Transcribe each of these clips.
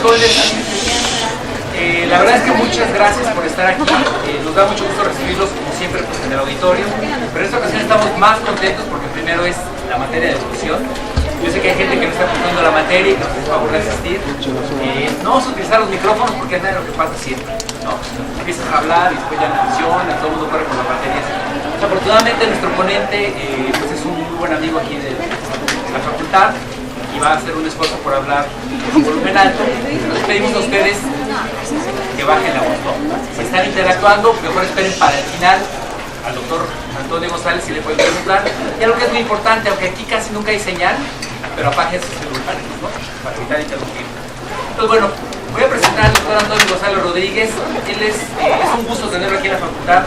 jóvenes, la verdad es que muchas gracias por estar aquí. Nos da mucho gusto recibirlos, como siempre, pues, en el auditorio. Pero en esta ocasión estamos más contentos porque primero es la materia de evolución. Yo sé que hay gente que no está apuntando la materia y que nos hace favor de asistir. No vamos a utilizar los micrófonos porque es nada de lo que pasa siempre, ¿no? Empiezas a hablar y después ya no funciona, todo el mundo corre con la materia. Afortunadamente nuestro ponente pues es un muy buen amigo aquí de la facultad y va a hacer un esfuerzo por hablar con volumen alto. Les pedimos a ustedes que bajen la voz, ¿no? Si están interactuando, mejor esperen para el final al doctor Antonio González si le pueden preguntar. Y algo que es muy importante, aunque aquí casi nunca hay señal, pero apaguen sus celulares, ¿no? Para evitar interrumpir. Entonces, bueno, voy a presentar al doctor Antonio González Rodríguez. Él es un gusto tenerlo aquí en la facultad.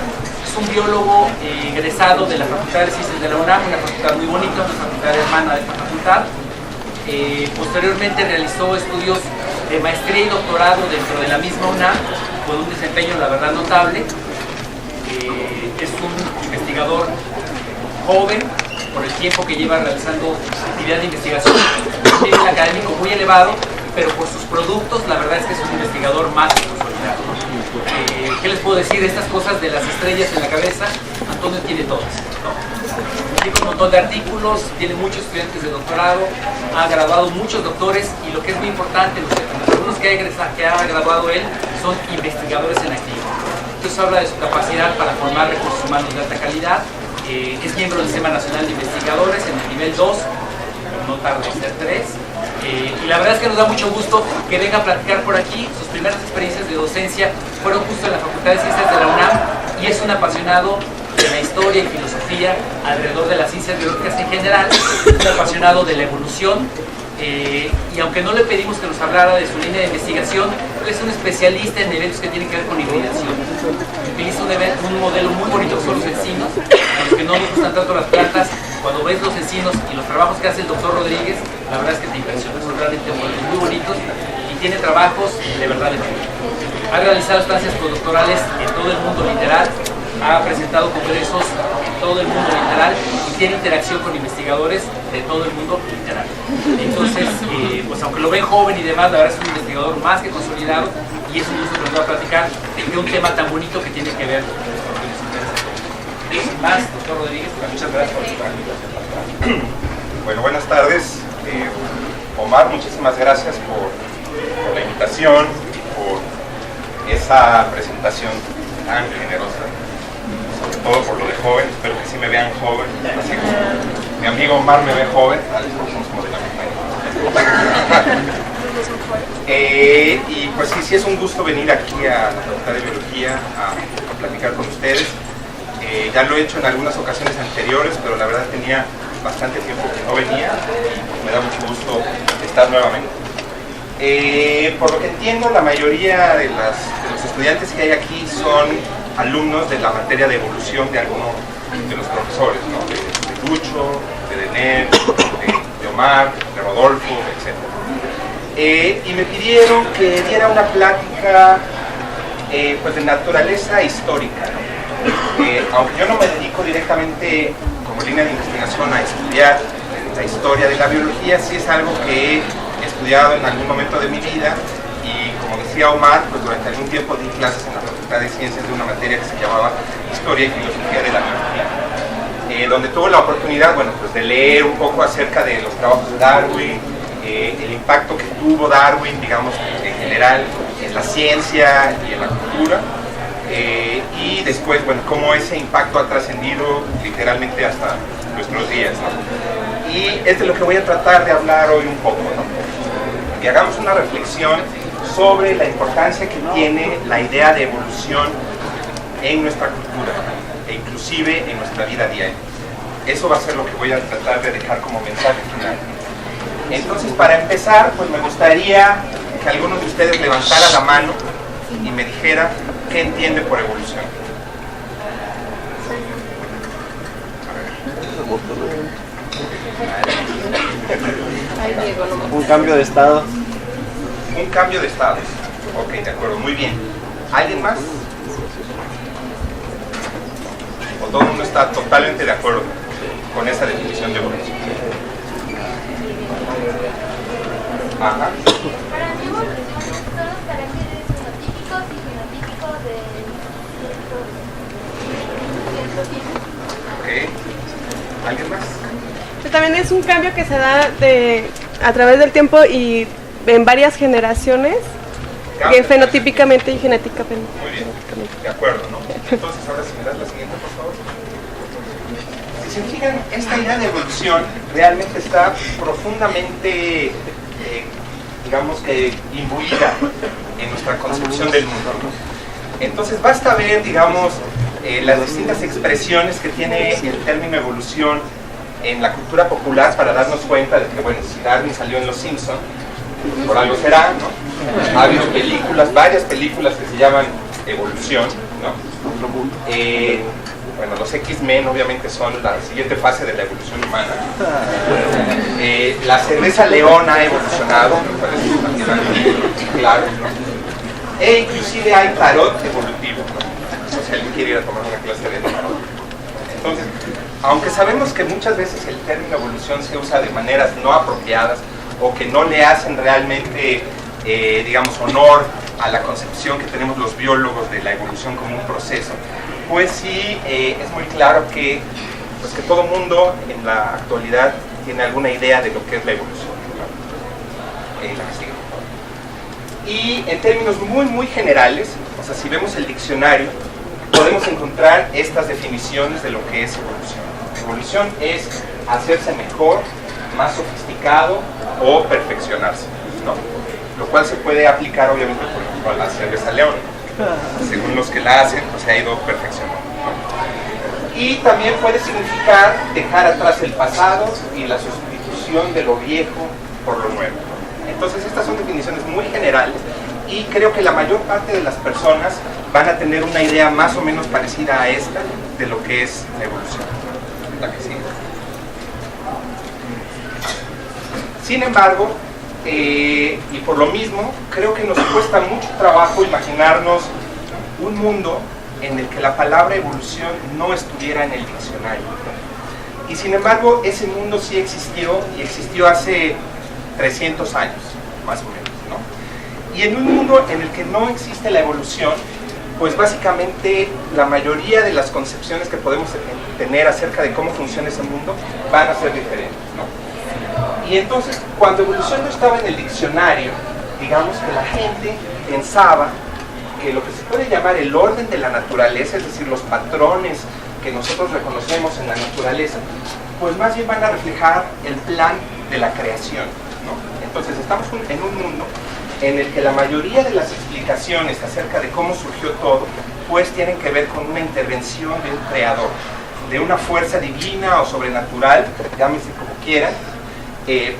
Es un biólogo egresado de la Facultad de Ciencias de la UNAM, una facultad muy bonita, una facultad hermana de esta facultad. Posteriormente realizó estudios de maestría y doctorado dentro de la misma UNAM, con un desempeño, la verdad, notable. Es un investigador joven, por el tiempo que lleva realizando actividad de investigación, un nivel académico muy elevado, pero por sus productos, la verdad es que es un investigador más que consolidado. ¿Qué les puedo decir? Estas cosas de las estrellas en la cabeza, Antonio tiene todas, ¿no? Tiene un montón de artículos, tiene muchos estudiantes de doctorado, ha graduado muchos doctores y lo que es muy importante, los alumnos que ha graduado él son investigadores en activo. Entonces habla de su capacidad para formar recursos humanos de alta calidad. Es miembro del Sistema Nacional de Investigadores en el nivel 2, no tarda en ser 3. Y la verdad es que nos da mucho gusto que venga a platicar por aquí. Sus primeras experiencias de docencia fueron justo en la Facultad de Ciencias de la UNAM y es un apasionado de la historia y filosofía alrededor de las ciencias biológicas en general, un apasionado de la evolución. Y aunque no le pedimos que nos hablara de su línea de investigación, él es un especialista en eventos que tienen que ver con hibridación. Utiliza un modelo muy bonito que son los encinos, a los que no nos gustan tanto las plantas. Cuando ves los encinos y los trabajos que hace el doctor Rodríguez, la verdad es que te impresiona, son realmente muy bonitos y tiene trabajos de verdad de valor. Ha realizado estancias postdoctorales en todo el mundo literal, ha presentado congresos en todo el mundo literal y tiene interacción con investigadores de todo el mundo literal. Entonces, pues aunque lo ven joven y demás, la verdad es un investigador más que consolidado y es un gusto que nos va a platicar de un tema tan bonito que tiene que ver con lo que les interesa. Sin más, doctor Rodríguez, muchas gracias por la invitación. Bueno, buenas tardes. Omar, muchísimas gracias por la invitación y por esa presentación tan generosa. Sobre todo por lo de joven, espero que sí me vean joven, así como mi amigo Omar me ve joven, somos como de la misma edad. Y pues sí es un gusto venir aquí a la Facultad de Biología a platicar con ustedes. Ya lo he hecho en algunas ocasiones anteriores, pero la verdad tenía bastante tiempo que no venía y me da mucho gusto estar nuevamente. Por lo que entiendo, la mayoría de los estudiantes que hay aquí son alumnos de la materia de evolución de algunos de los profesores, ¿no? De Lucho, de Denet, de Omar, de Rodolfo, etc. Y me pidieron que diera una plática pues de naturaleza histórica, ¿no? Aunque yo no me dedico directamente como línea de investigación a estudiar la historia de la biología, sí es algo que he estudiado en algún momento de mi vida y como decía Omar, pues durante algún tiempo di clases en la Facultad de Ciencias de una materia que se llamaba Historia y Filosofía de la Biología, donde tuve la oportunidad, bueno, pues de leer un poco acerca de los trabajos de Darwin, el impacto que tuvo Darwin, digamos, en general en la ciencia y en la cultura. Y después, bueno, cómo ese impacto ha trascendido literalmente hasta nuestros días, ¿no? Y es de lo que voy a tratar de hablar hoy un poco, ¿no? Que hagamos una reflexión sobre la importancia que tiene la idea de evolución en nuestra cultura e inclusive en nuestra vida diaria. Eso va a ser lo que voy a tratar de dejar como mensaje final. Entonces, para empezar, pues me gustaría que alguno de ustedes levantara la mano y me dijera qué entiende por evolución. Un cambio de estado. Un cambio de estado. Ok, de acuerdo, muy bien. ¿Alguien más? ¿O todo el mundo está totalmente de acuerdo con esa definición de evolución? Para Ajá. mí evolución Ok. ¿Alguien más? También es un cambio que se da a través del tiempo y en varias generaciones, fenotípicamente y genéticamente. Muy bien, de acuerdo, ¿no? Entonces, ahora si me das la siguiente, por favor. Si se fijan, esta idea de evolución realmente está profundamente, digamos que, imbuida en nuestra concepción del mundo. Entonces, basta ver, digamos, las distintas expresiones que tiene el término evolución en la cultura popular para darnos cuenta de que, bueno, si Darwin salió en Los Simpson, por algo será, ¿no? Ha habido películas, varias películas que se llaman Evolución, ¿no? Bueno, los X-Men obviamente son la siguiente fase de la evolución humana. La cerveza León ha evolucionado, me parece también algo claro, ¿no? E inclusive hay tarot evolutivo, ¿no? O sea, alguien quiere ir a tomar una clase de tarot. Entonces, aunque sabemos que muchas veces el término evolución se usa de maneras no apropiadas o que no le hacen realmente, digamos, honor a la concepción que tenemos los biólogos de la evolución como un proceso, pues sí es muy claro que, pues que todo mundo en la actualidad tiene alguna idea de lo que es la evolución, ¿no? La que sigue, por favor. Y en términos muy generales, o sea, si vemos el diccionario, podemos encontrar estas definiciones de lo que es evolución. Evolución es hacerse mejor, más sofisticado o perfeccionarse, ¿no? Lo cual se puede aplicar obviamente por ejemplo a la cerveza León. Según los que la hacen, pues se ha ido perfeccionando, ¿no? Y también puede significar dejar atrás el pasado y la sustitución de lo viejo por lo nuevo. Entonces estas son definiciones muy generales y creo que la mayor parte de las personas van a tener una idea más o menos parecida a esta de lo que es la evolución. La que sigue. Sin embargo, y por lo mismo, creo que nos cuesta mucho trabajo imaginarnos un mundo en el que la palabra evolución no estuviera en el diccionario. Y sin embargo, ese mundo sí existió, y existió hace 300 años, más o menos, ¿no? Y en un mundo en el que no existe la evolución, pues básicamente la mayoría de las concepciones que podemos tener acerca de cómo funciona ese mundo van a ser diferentes, ¿no? Y entonces, cuando evolución no estaba en el diccionario, digamos que la gente pensaba que lo que se puede llamar el orden de la naturaleza, es decir, los patrones que nosotros reconocemos en la naturaleza, pues más bien van a reflejar el plan de la creación, ¿no? Entonces, estamos en un mundo en el que la mayoría de las explicaciones acerca de cómo surgió todo, pues tienen que ver con una intervención de un creador, de una fuerza divina o sobrenatural, llámese como quieran,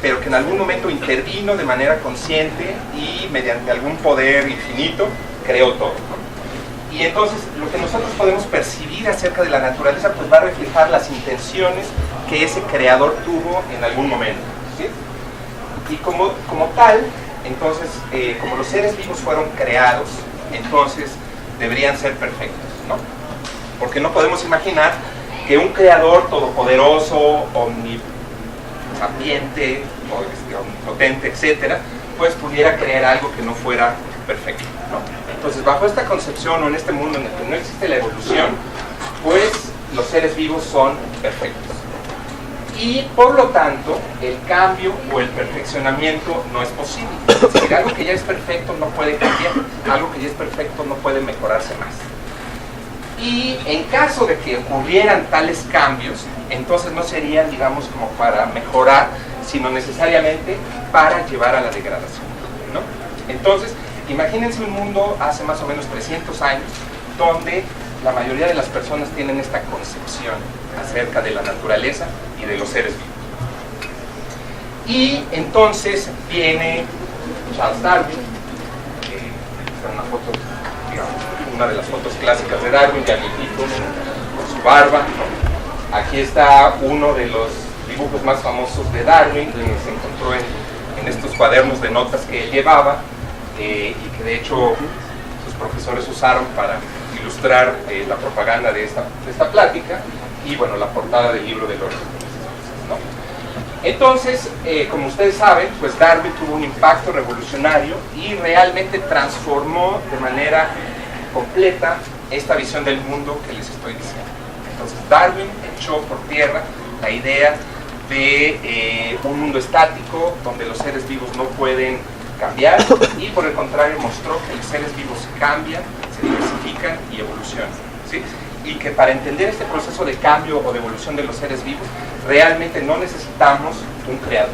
pero que en algún momento intervino de manera consciente y mediante algún poder infinito creó todo, ¿no? Y entonces lo que nosotros podemos percibir acerca de la naturaleza pues va a reflejar las intenciones que ese creador tuvo en algún momento, ¿sí? Y como tal, entonces como los seres vivos fueron creados, entonces deberían ser perfectos, ¿no? Porque no podemos imaginar que un creador todopoderoso, omnisapiente, omnipotente, etcétera, pues pudiera crear algo que no fuera perfecto, ¿no? Entonces, bajo esta concepción o en este mundo en el que no existe la evolución, pues los seres vivos son perfectos. Y por lo tanto, el cambio o el perfeccionamiento no es posible. Es decir, algo que ya es perfecto no puede cambiar, algo que ya es perfecto no puede mejorarse más. Y en caso de que ocurrieran tales cambios, entonces no serían, digamos, como para mejorar, sino necesariamente para llevar a la degradación, ¿no? Entonces, imagínense un mundo hace más o menos 300 años, donde la mayoría de las personas tienen esta concepción acerca de la naturaleza y de los seres vivos. Y entonces viene Charles Darwin, esta es una foto, digamos, una de las fotos clásicas de Darwin, ya viejito, con su barba. Aquí está uno de los dibujos más famosos de Darwin, que se encontró en estos cuadernos de notas que él llevaba, y que de hecho sus profesores usaron para ilustrar la propaganda de esta plática, y bueno, la portada del libro de Lawrence, ¿no? Entonces, como ustedes saben, pues Darwin tuvo un impacto revolucionario y realmente transformó de manera completa esta visión del mundo que les estoy diciendo, Entonces Darwin echó por tierra la idea de un mundo estático donde los seres vivos no pueden cambiar, y por el contrario mostró que los seres vivos cambian, se diversifican y evolucionan, ¿sí? Y que para entender este proceso de cambio o de evolución de los seres vivos realmente no necesitamos un creador,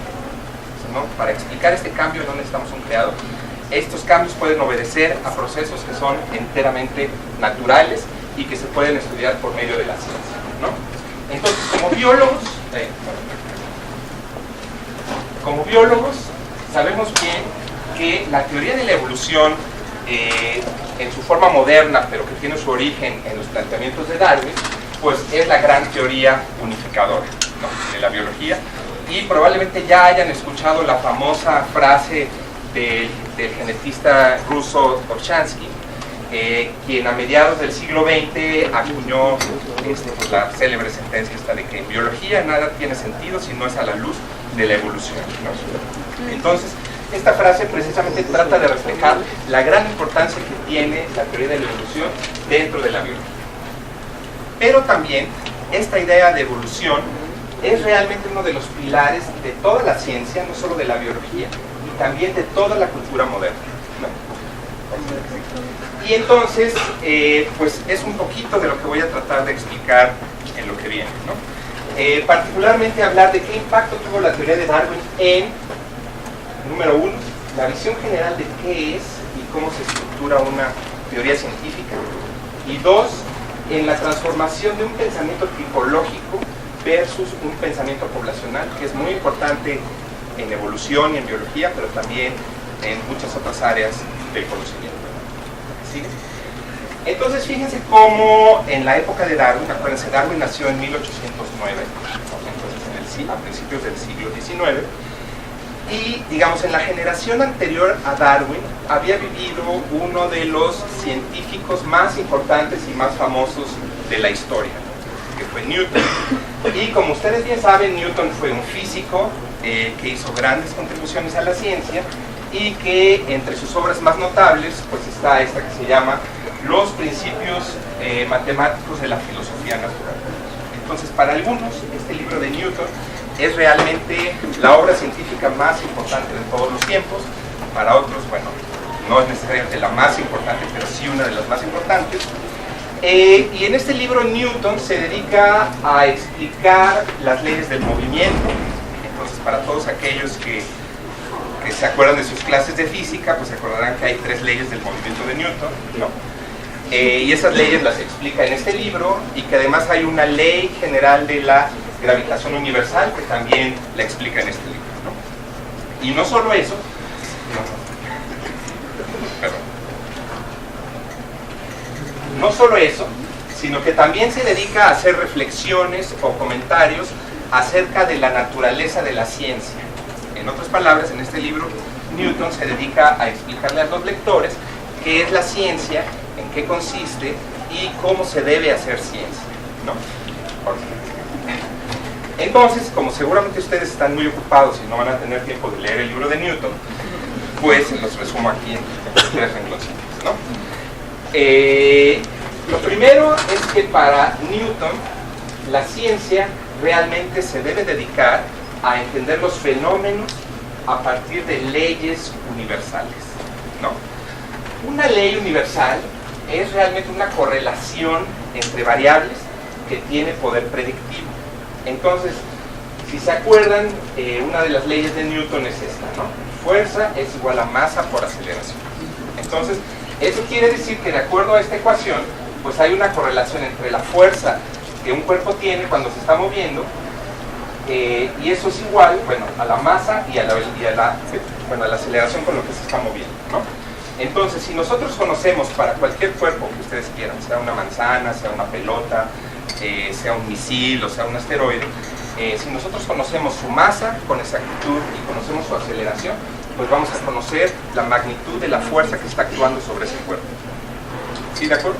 ¿no? Para explicar este cambio no necesitamos un creador. Estos cambios pueden obedecer a procesos que son enteramente naturales y que se pueden estudiar por medio de la ciencia, ¿no? Entonces, como biólogos sabemos bien que la teoría de la evolución en su forma moderna, pero que tiene su origen en los planteamientos de Darwin, pues es la gran teoría unificadora, ¿no? De la biología, y probablemente ya hayan escuchado la famosa frase del genetista ruso Orchansky, quien a mediados del siglo XX acuñó pues, la célebre sentencia esta de que en biología nada tiene sentido si no es a la luz de la evolución, ¿no? Entonces, esta frase precisamente trata de reflejar la gran importancia que tiene la teoría de la evolución dentro de la biología. Pero también esta idea de evolución es realmente uno de los pilares de toda la ciencia, no solo de la biología, y también de toda la cultura moderna, ¿no? Y entonces, pues es un poquito de lo que voy a tratar de explicar en lo que viene, ¿no? Particularmente hablar de qué impacto tuvo la teoría de Darwin en, número uno, la visión general de qué es y cómo se estructura una teoría científica, y dos, en la transformación de un pensamiento tipológico versus un pensamiento poblacional, que es muy importante en evolución y en biología, pero también en muchas otras áreas del conocimiento. ¿Sí? Entonces, fíjense cómo en la época de Darwin, acuérdense, Darwin nació en 1809, entonces a principios del siglo XIX, y digamos, en la generación anterior a Darwin había vivido uno de los científicos más importantes y más famosos de la historia, que fue Newton. Y como ustedes bien saben, Newton fue un físico que hizo grandes contribuciones a la ciencia, y que entre sus obras más notables pues está esta que se llama Los principios matemáticos de la filosofía natural. Entonces, para algunos este libro de Newton es realmente la obra científica más importante de todos los tiempos. Para otros, bueno, no es necesariamente la más importante, pero sí una de las más importantes. Y en este libro Newton se dedica a explicar las leyes del movimiento. Entonces, para todos aquellos que se acuerdan de sus clases de física, pues se acordarán que hay 3 leyes del movimiento de Newton, ¿no? Y esas leyes las explica en este libro, y que además hay una ley general de la gravitación universal que también la explica en este libro, ¿no? Y no solo eso, no solo eso, sino que también se dedica a hacer reflexiones o comentarios acerca de la naturaleza de la ciencia. En otras palabras, en este libro, Newton se dedica a explicarle a los lectores qué es la ciencia, en qué consiste y cómo se debe hacer ciencia, ¿no? Entonces, como seguramente ustedes están muy ocupados y no van a tener tiempo de leer el libro de Newton, pues los resumo aquí en 3 rengloncitos, ¿no? Lo primero es que para Newton la ciencia realmente se debe dedicar a entender los fenómenos a partir de leyes universales, ¿no? Una ley universal es realmente una correlación entre variables que tiene poder predictivo. Entonces, si se acuerdan, una de las leyes de Newton es esta, ¿no? Fuerza es igual a masa por aceleración. Entonces, eso quiere decir que de acuerdo a esta ecuación, pues hay una correlación entre la fuerza que un cuerpo tiene cuando se está moviendo, y eso es igual, bueno, a la masa y a la aceleración con lo que se está moviendo, ¿no? Entonces, si nosotros conocemos para cualquier cuerpo que ustedes quieran, sea una manzana, sea una pelota, sea un misil o sea un asteroide, si nosotros conocemos su masa con exactitud y conocemos su aceleración, pues vamos a conocer la magnitud de la fuerza que está actuando sobre ese cuerpo. ¿Sí, de acuerdo?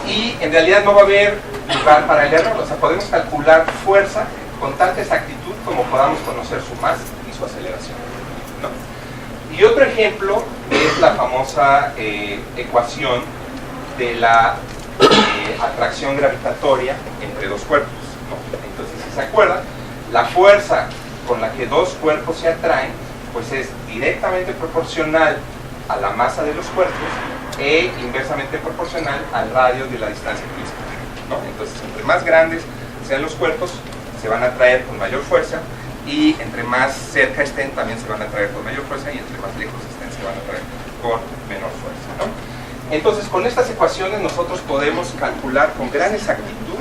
Y en realidad no va a haber lugar para el error, o sea, podemos calcular fuerza con tanta exactitud como podamos conocer su masa y su aceleración, ¿no? Y otro ejemplo es la famosa ecuación de la atracción gravitatoria entre dos cuerpos, ¿no? Entonces, si se acuerdan, la fuerza con la que dos cuerpos se atraen, pues es directamente proporcional a la masa de los cuerpos e inversamente proporcional al radio de la distancia física, ¿no? Entonces, entre más grandes sean los cuerpos, se van a atraer con mayor fuerza, y entre más cerca estén también se van a atraer con mayor fuerza, y entre más lejos estén se van a atraer con menor fuerza, ¿no? Entonces, con estas ecuaciones nosotros podemos calcular con gran exactitud,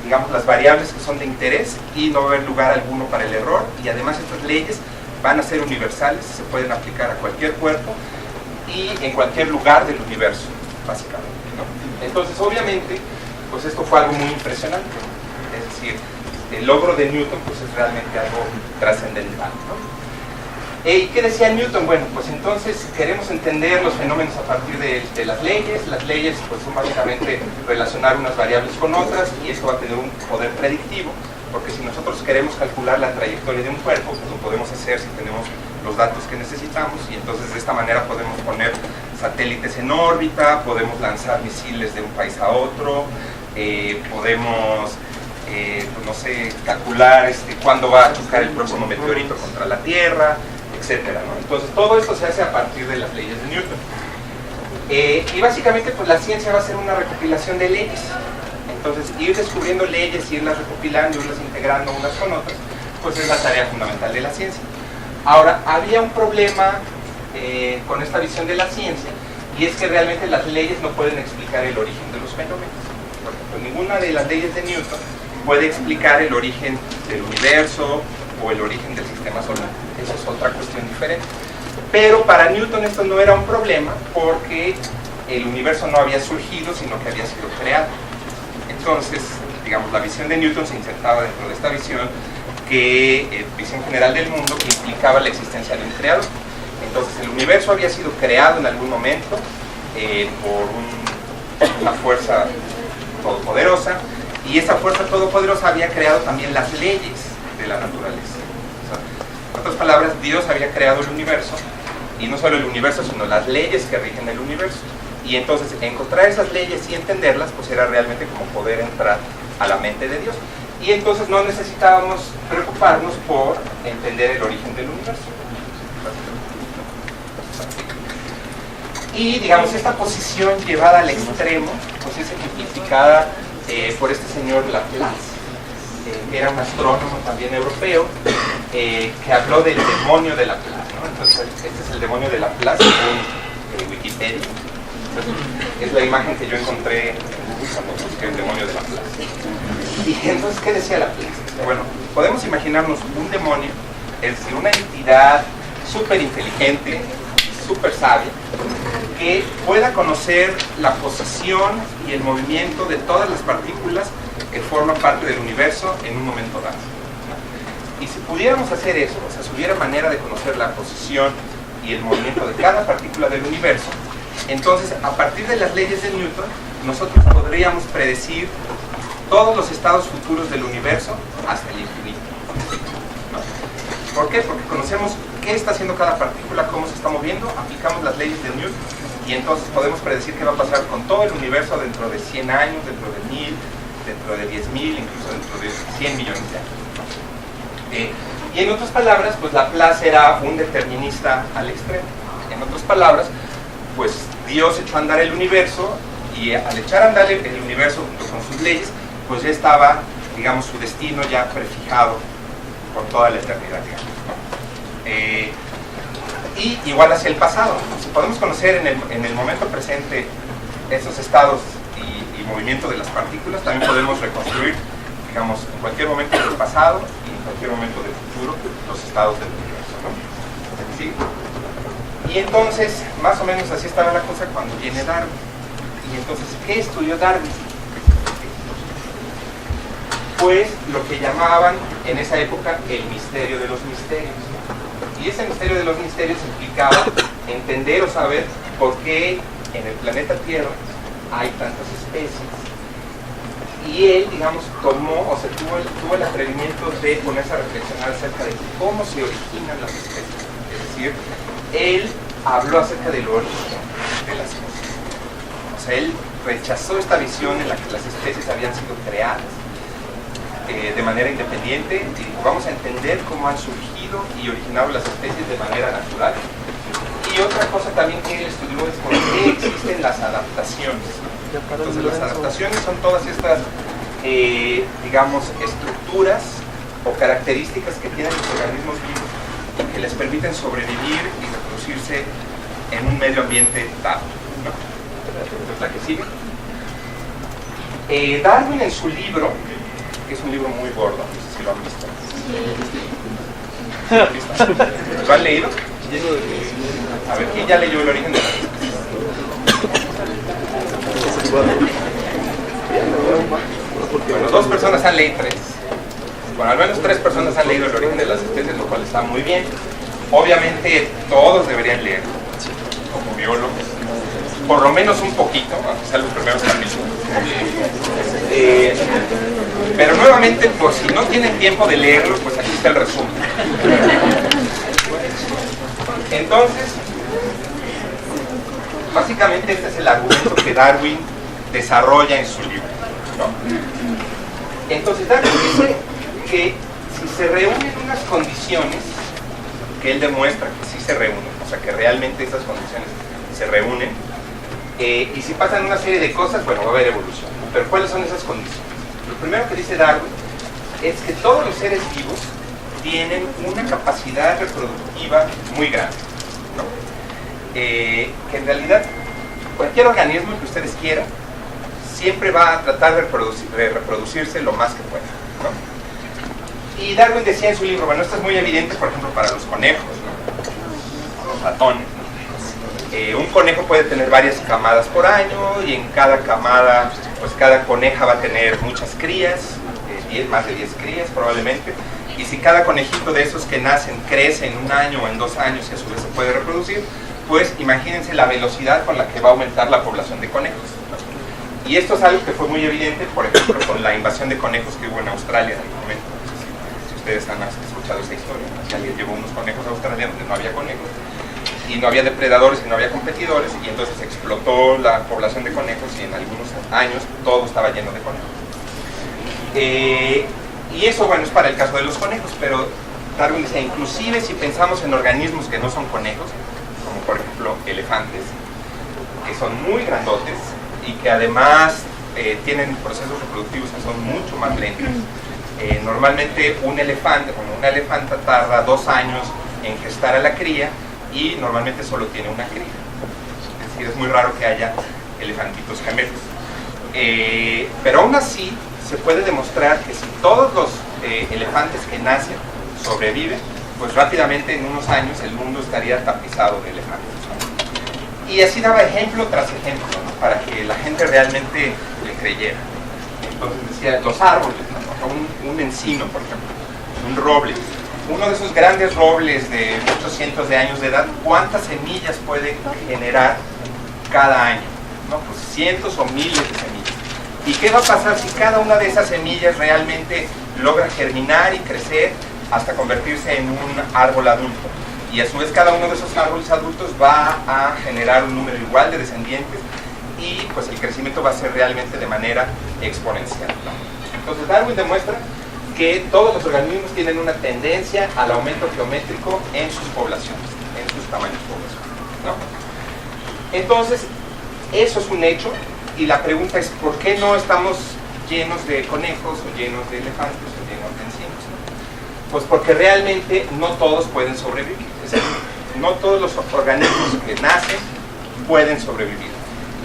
digamos, las variables que son de interés, y no va a haber lugar alguno para el error, y además estas leyes van a ser universales, se pueden aplicar a cualquier cuerpo y en cualquier lugar del universo, básicamente, ¿no? Entonces, obviamente, pues esto fue algo muy impresionante, ¿no? Es decir, el logro de Newton pues es realmente algo trascendental, ¿no? ¿Y qué decía Newton? Bueno, pues entonces queremos entender los fenómenos a partir de las leyes. Las leyes pues son básicamente relacionar unas variables con otras, y esto va a tener un poder predictivo, porque si nosotros queremos calcular la trayectoria de un cuerpo, pues lo podemos hacer si tenemos los datos que necesitamos, y entonces de esta manera podemos poner satélites en órbita, podemos lanzar misiles de un país a otro, podemos pues no sé, calcular cuándo va a chocar el próximo meteorito contra la Tierra, etcétera, ¿no? Entonces todo esto se hace a partir de las leyes de Newton. Y básicamente pues la ciencia va a ser una recopilación de leyes. Entonces ir descubriendo leyes, irlas recopilando, irlas integrando unas con otras, pues es la tarea fundamental de la ciencia. Ahora, había un problema con esta visión de la ciencia, y es que realmente las leyes no pueden explicar el origen de los fenómenos. Por ejemplo, ninguna de las leyes de Newton puede explicar el origen del universo o el origen del sistema solar. Eso es otra cuestión diferente. Pero para Newton esto no era un problema, porque el universo no había surgido, sino que había sido creado. Entonces, digamos, la visión de Newton se insertaba dentro de esta visión, visión general del mundo, que implicaba la existencia de un creador. Entonces, el universo había sido creado en algún momento por una fuerza todopoderosa, y esa fuerza todopoderosa había creado también las leyes de la naturaleza. O sea, en otras palabras, Dios había creado el universo, y no solo el universo, sino las leyes que rigen el universo. Y entonces encontrar esas leyes y entenderlas, pues era realmente como poder entrar a la mente de Dios. Y entonces no necesitábamos preocuparnos por entender el origen del universo. Y digamos, esta posición llevada al extremo, pues es ejemplificada por este señor Laplace, que era un astrónomo también europeo, que habló del demonio de Laplace, ¿no? Entonces, este es el demonio de Laplace, según Wikipedia. Es la imagen que yo encontré cuando busqué el demonio de Laplace. Y entonces, ¿qué decía Laplace? Bueno, podemos imaginarnos un demonio, es decir, una entidad súper inteligente, súper sabia, que pueda conocer la posición y el movimiento de todas las partículas que forman parte del universo en un momento dado. Y si pudiéramos hacer eso, o sea, si hubiera manera de conocer la posición y el movimiento de cada partícula del universo, entonces, a partir de las leyes de Newton, nosotros podríamos predecir todos los estados futuros del universo hasta el infinito, ¿no? ¿Por qué? Porque conocemos qué está haciendo cada partícula, cómo se está moviendo, aplicamos las leyes de Newton, y entonces podemos predecir qué va a pasar con todo el universo dentro de 100 años, dentro de 1000, dentro de 10.000, incluso dentro de 100 millones de años, ¿no? Y en otras palabras, pues Laplace era un determinista al extremo. En otras palabras, pues Dios echó a andar el universo, y al echar a andar el universo junto con sus leyes, pues ya estaba, digamos, su destino ya prefijado por toda la eternidad, digamos, ¿no? Y igual hacia el pasado, ¿no? Si podemos conocer en el momento presente esos estados y movimiento de las partículas, también podemos reconstruir, digamos, en cualquier momento del pasado y en cualquier momento del futuro los estados del universo, ¿no? ¿Sí? Y entonces, más o menos así estaba la cosa cuando viene Darwin. Y entonces, ¿qué estudió Darwin? Pues lo que llamaban en esa época el misterio de los misterios. Y ese misterio de los misterios implicaba entender o saber por qué en el planeta Tierra hay tantas especies. Y él, digamos, tuvo el atrevimiento de ponerse a reflexionar acerca de cómo se originan las especies. Es decir, él habló acerca del origen de las cosas. O sea, él rechazó esta visión en la que las especies habían sido creadas de manera independiente, y vamos a entender cómo han surgido y originado las especies de manera natural. Y otra cosa también que él estudió es por qué existen las adaptaciones. Entonces las adaptaciones son todas estas, digamos, estructuras o características que tienen los organismos vivos que les permiten sobrevivir y reproducirse en un medio ambiente dado, ¿no? Entonces la que sigue. Darwin en su libro, que es un libro muy gordo, no sé si lo han visto. ¿Sí lo han visto? ¿Lo han leído? A ver, ¿quién ya leyó El origen de las especies? Bueno, 2 personas han leído, 3. Bueno, al menos 3 personas han leído El origen de las especies, lo cual está muy bien. Obviamente todos deberían leerlo, como biólogos, por lo menos un poquito, aunque sean los primeros capítulos. Pero nuevamente, por si no tienen tiempo de leerlo, pues aquí está el resumen. Entonces, básicamente este es el argumento que Darwin desarrolla en su libro, ¿no? Entonces Darwin dice que si se reúnen unas condiciones, que él demuestra que sí se reúnen, o sea que realmente esas condiciones se reúnen, y si pasan una serie de cosas, bueno, va a haber evolución. Pero ¿cuáles son esas condiciones? Lo primero que dice Darwin es que todos los seres vivos tienen una capacidad reproductiva muy grande, ¿no? Que en realidad cualquier organismo que ustedes quieran siempre va a tratar de reproducirse lo más que pueda, ¿no? Y Darwin decía en su libro, bueno, esto es muy evidente, por ejemplo, para los conejos, ¿no? Los ratones, ¿no? Un conejo puede tener varias camadas por año, y en cada camada, pues cada coneja va a tener muchas crías, más de 10 crías probablemente, y si cada conejito de esos que nacen crece en un año o en 2 años y a su vez se puede reproducir, pues imagínense la velocidad con la que va a aumentar la población de conejos, ¿no? Y esto es algo que fue muy evidente, por ejemplo, con la invasión de conejos que hubo en Australia en algún momento. No sé si ustedes han escuchado esta historia, ¿no? Si alguien llevó unos conejos a Australia donde no había conejos, y no había depredadores y no había competidores, y entonces explotó la población de conejos, y en algunos años todo estaba lleno de conejos. Y eso, bueno, es para el caso de los conejos, pero Darwin decía, inclusive si pensamos en organismos que no son conejos, como por ejemplo elefantes, que son muy grandotes y que además tienen procesos reproductivos que son mucho más lentos. Normalmente un elefante, bueno, una elefanta tarda 2 años en gestar a la cría, y normalmente solo tiene una cría. Es decir, es muy raro que haya elefantitos gemelos. Pero aún así, se puede demostrar que si todos los elefantes que nacen sobreviven, pues rápidamente en unos años el mundo estaría tapizado de elefantes, ¿no? Y así daba ejemplo tras ejemplo, ¿no? Para que la gente realmente le creyera. Entonces decía, los árboles, ¿no? Un encino, por ejemplo, un roble. Uno de esos grandes robles de muchos cientos de años de edad, ¿cuántas semillas puede generar cada año? ¿No? Pues cientos o miles de semillas. ¿Y qué va a pasar si cada una de esas semillas realmente logra germinar y crecer hasta convertirse en un árbol adulto? Y a su vez cada uno de esos árboles adultos va a generar un número igual de descendientes, y pues el crecimiento va a ser realmente de manera exponencial, ¿no? Entonces Darwin demuestra que todos los organismos tienen una tendencia al aumento geométrico en sus poblaciones, en sus tamaños poblacionales, ¿no? Entonces, eso es un hecho, y la pregunta es, ¿por qué no estamos llenos de conejos, o llenos de elefantes, o llenos de encinos, ¿no? Pues porque realmente no todos pueden sobrevivir, es decir, no todos los organismos que nacen pueden sobrevivir.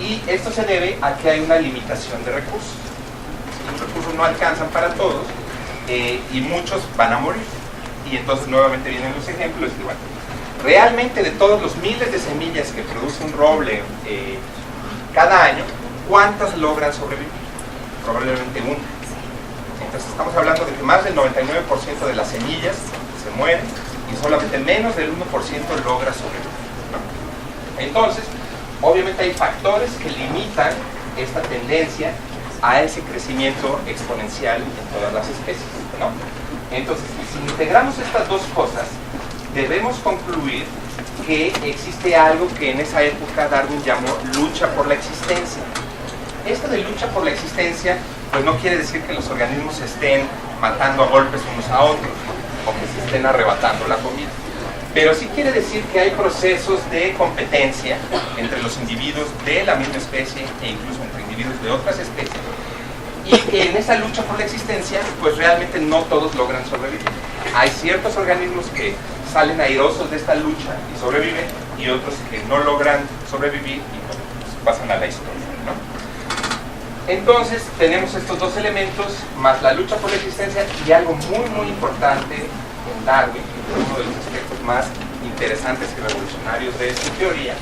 Y esto se debe a que hay una limitación de recursos. Los recursos no alcanzan para todos, y muchos van a morir. Y entonces nuevamente vienen los ejemplos, y bueno, realmente de todos los miles de semillas que produce un roble cada año, ¿cuántas logran sobrevivir? Probablemente una. Entonces estamos hablando de que más del 99% de las semillas se mueren, y solamente menos del 1% logra sobrevivir, ¿no? Entonces, obviamente hay factores que limitan esta tendencia a ese crecimiento exponencial en todas las especies, ¿no? Entonces, si integramos estas dos cosas, debemos concluir que existe algo que en esa época Darwin llamó lucha por la existencia. Esto de lucha por la existencia, pues no quiere decir que los organismos se estén matando a golpes unos a otros, o que se estén arrebatando la comida. Pero sí quiere decir que hay procesos de competencia entre los individuos de la misma especie e incluso entre individuos de otras especies, y que en esa lucha por la existencia, pues realmente no todos logran sobrevivir. Hay ciertos organismos que salen airosos de esta lucha y sobreviven, y otros que no logran sobrevivir y pues, pasan a la historia, ¿no? Entonces tenemos estos dos elementos, más la lucha por la existencia, y algo muy importante en Darwin, uno de los aspectos más interesantes y revolucionarios de esta teoría,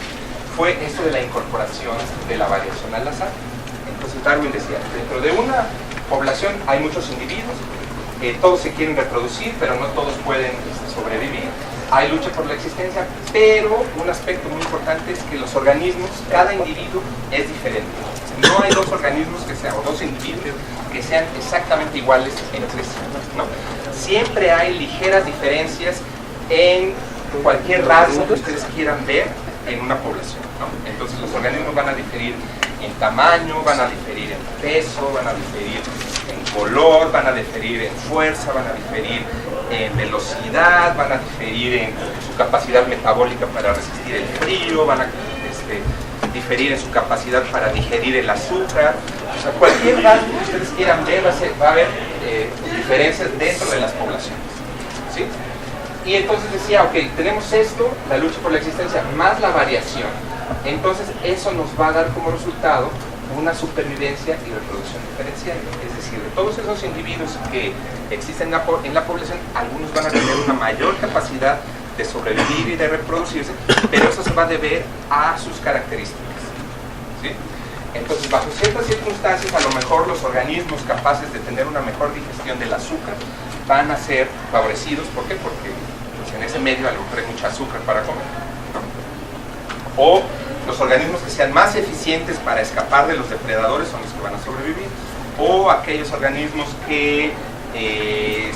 fue esto de la incorporación de la variación al azar. Entonces Darwin decía, dentro de una población hay muchos individuos, todos se quieren reproducir, pero no todos pueden sobrevivir. Hay lucha por la existencia, pero un aspecto muy importante es que los organismos, cada individuo es diferente. No hay dos organismos que sean, o dos individuos que sean exactamente iguales entre sí, ¿no? Siempre hay ligeras diferencias en cualquier rasgo que ustedes quieran ver en una población, ¿no? Entonces los organismos van a diferir en tamaño, van a diferir en peso, van a diferir en color, van a diferir en fuerza, van a diferir en velocidad, van a diferir en su capacidad metabólica para resistir el frío, van a diferir en su capacidad para digerir el azúcar. O sea, cualquier rasgo que ustedes quieran ver, va a haber diferencias dentro de las poblaciones, ¿sí? Y entonces decía, ok, tenemos esto, la lucha por la existencia, más la variación. Entonces eso nos va a dar como resultado una supervivencia y reproducción diferencial. Es decir, de todos esos individuos que existen en la población, algunos van a tener una mayor capacidad de sobrevivir y de reproducirse, pero eso se va a deber a sus características, ¿sí? Entonces, bajo ciertas circunstancias, a lo mejor los organismos capaces de tener una mejor digestión del azúcar van a ser favorecidos. ¿Por qué? Porque pues, en ese medio a lo mejor hay mucha azúcar para comer, ¿no? O los organismos que sean más eficientes para escapar de los depredadores son los que van a sobrevivir, o aquellos organismos que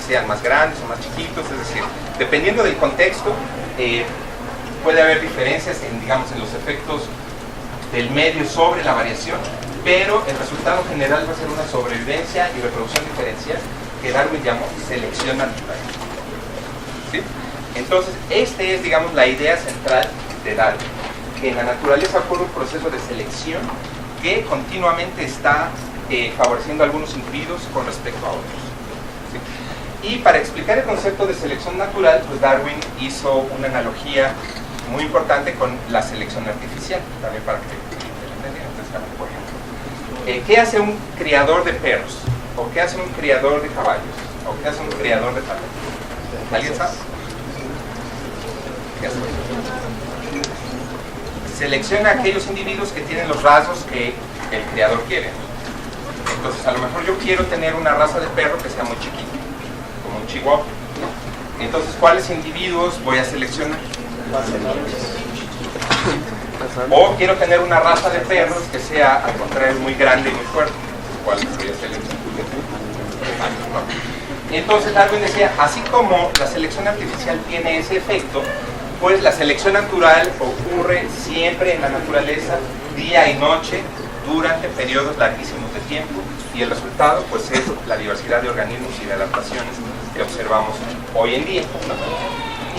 sean más grandes o más chiquitos. Es decir, dependiendo del contexto, puede haber diferencias en, digamos, en los efectos del medio sobre la variación, pero el resultado general va a ser una sobrevivencia y reproducción diferencial que Darwin llamó selección natural, ¿sí? Entonces, este es, digamos, la idea central de Darwin, que en la naturaleza ocurre un proceso de selección que continuamente está favoreciendo a algunos individuos con respecto a otros, ¿sí? Y para explicar el concepto de selección natural, pues Darwin hizo una analogía muy importante con la selección artificial, también para que entendieran. Por ejemplo, ¿qué hace un criador de perros? ¿O qué hace un criador de caballos? ¿O qué hace un criador de patos? ¿Alguien sabe? ¿Qué hace? Selecciona a aquellos individuos que tienen los rasgos que el criador quiere. Entonces, a lo mejor yo quiero tener una raza de perro que sea muy chiquita, como un chihuahua. Entonces, ¿cuáles individuos voy a seleccionar? O quiero tener una raza de perros que sea, al contrario, muy grande y muy fuerte. ¿Cuáles voy a seleccionar? Entonces, Darwin decía, así como la selección artificial tiene ese efecto, pues la selección natural ocurre siempre en la naturaleza, día y noche, durante periodos larguísimos de tiempo, y el resultado pues es la diversidad de organismos y de adaptaciones que observamos hoy en día, ¿no?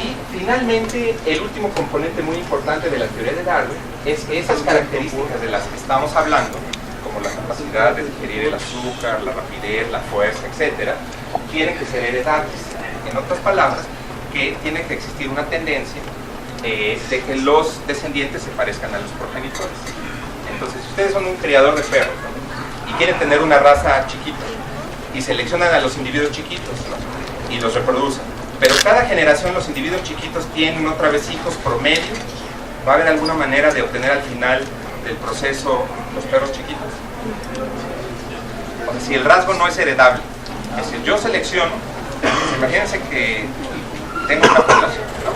Y finalmente, el último componente muy importante de la teoría de Darwin es que esas características de las que estamos hablando, como la capacidad de digerir el azúcar, la rapidez, la fuerza, etc., tienen que ser heredables. En otras palabras, que tiene que existir una tendencia de que los descendientes se parezcan a los progenitores. Entonces, si ustedes son un criador de perros, ¿no? Y quieren tener una raza chiquita, y seleccionan a los individuos chiquitos, ¿no? Y los reproducen, pero cada generación los individuos chiquitos tienen otra vez hijos promedio, ¿va a haber alguna manera de obtener al final del proceso los perros chiquitos? O sea, si el rasgo no es heredable, es decir, yo selecciono, imagínense que tengo una población, ¿no?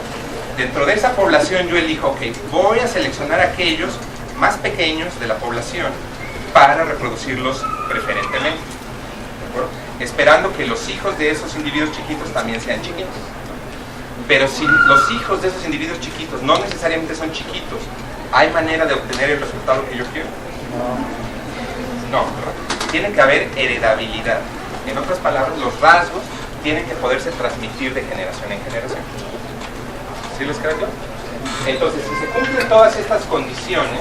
Dentro de esa población yo elijo, ok, voy a seleccionar aquellos más pequeños de la población para reproducirlos preferentemente, ¿de acuerdo? Esperando que los hijos de esos individuos chiquitos también sean chiquitos. Pero si los hijos de esos individuos chiquitos no necesariamente son chiquitos, ¿hay manera de obtener el resultado que yo quiero? No, tiene que haber heredabilidad. En otras palabras, los rasgos tienen que poderse transmitir de generación en generación. ¿Sí les queda claro? Entonces, si se cumplen todas estas condiciones,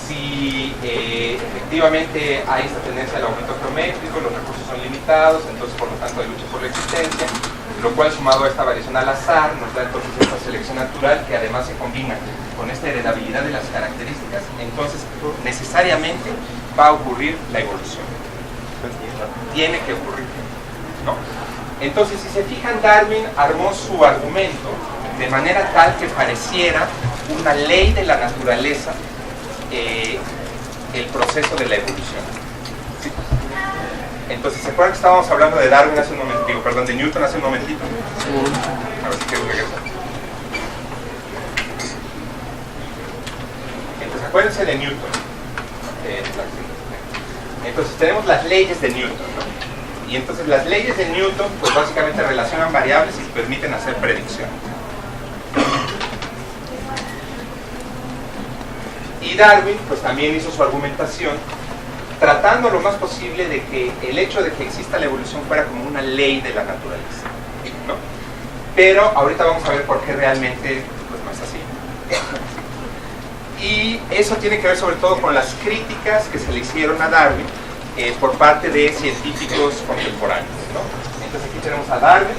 si efectivamente hay esta tendencia al aumento geométrico, los recursos son limitados, entonces por lo tanto hay lucha por la existencia, lo cual sumado a esta variación al azar nos da entonces esta selección natural que además se combina con esta heredabilidad de las características, entonces necesariamente va a ocurrir la evolución. Tiene que ocurrir, ¿no? Entonces, si se fijan, Darwin armó su argumento de manera tal que pareciera una ley de la naturaleza el proceso de la evolución. ¿Sí? Entonces, ¿se acuerdan que estábamos hablando de Darwin hace un momentito, perdón, de Newton hace un momentito? A ver si quiero regresar. Entonces, acuérdense de Newton. Entonces, tenemos las leyes de Newton, ¿no? Y entonces las leyes de Newton, pues básicamente relacionan variables y permiten hacer predicciones. Y Darwin, pues también hizo su argumentación tratando lo más posible de que el hecho de que exista la evolución fuera como una ley de la naturaleza, ¿no? Pero ahorita vamos a ver por qué realmente pues no es así. Y eso tiene que ver sobre todo con las críticas que se le hicieron a Darwin por parte de científicos contemporáneos, ¿no? Entonces aquí tenemos a Darwin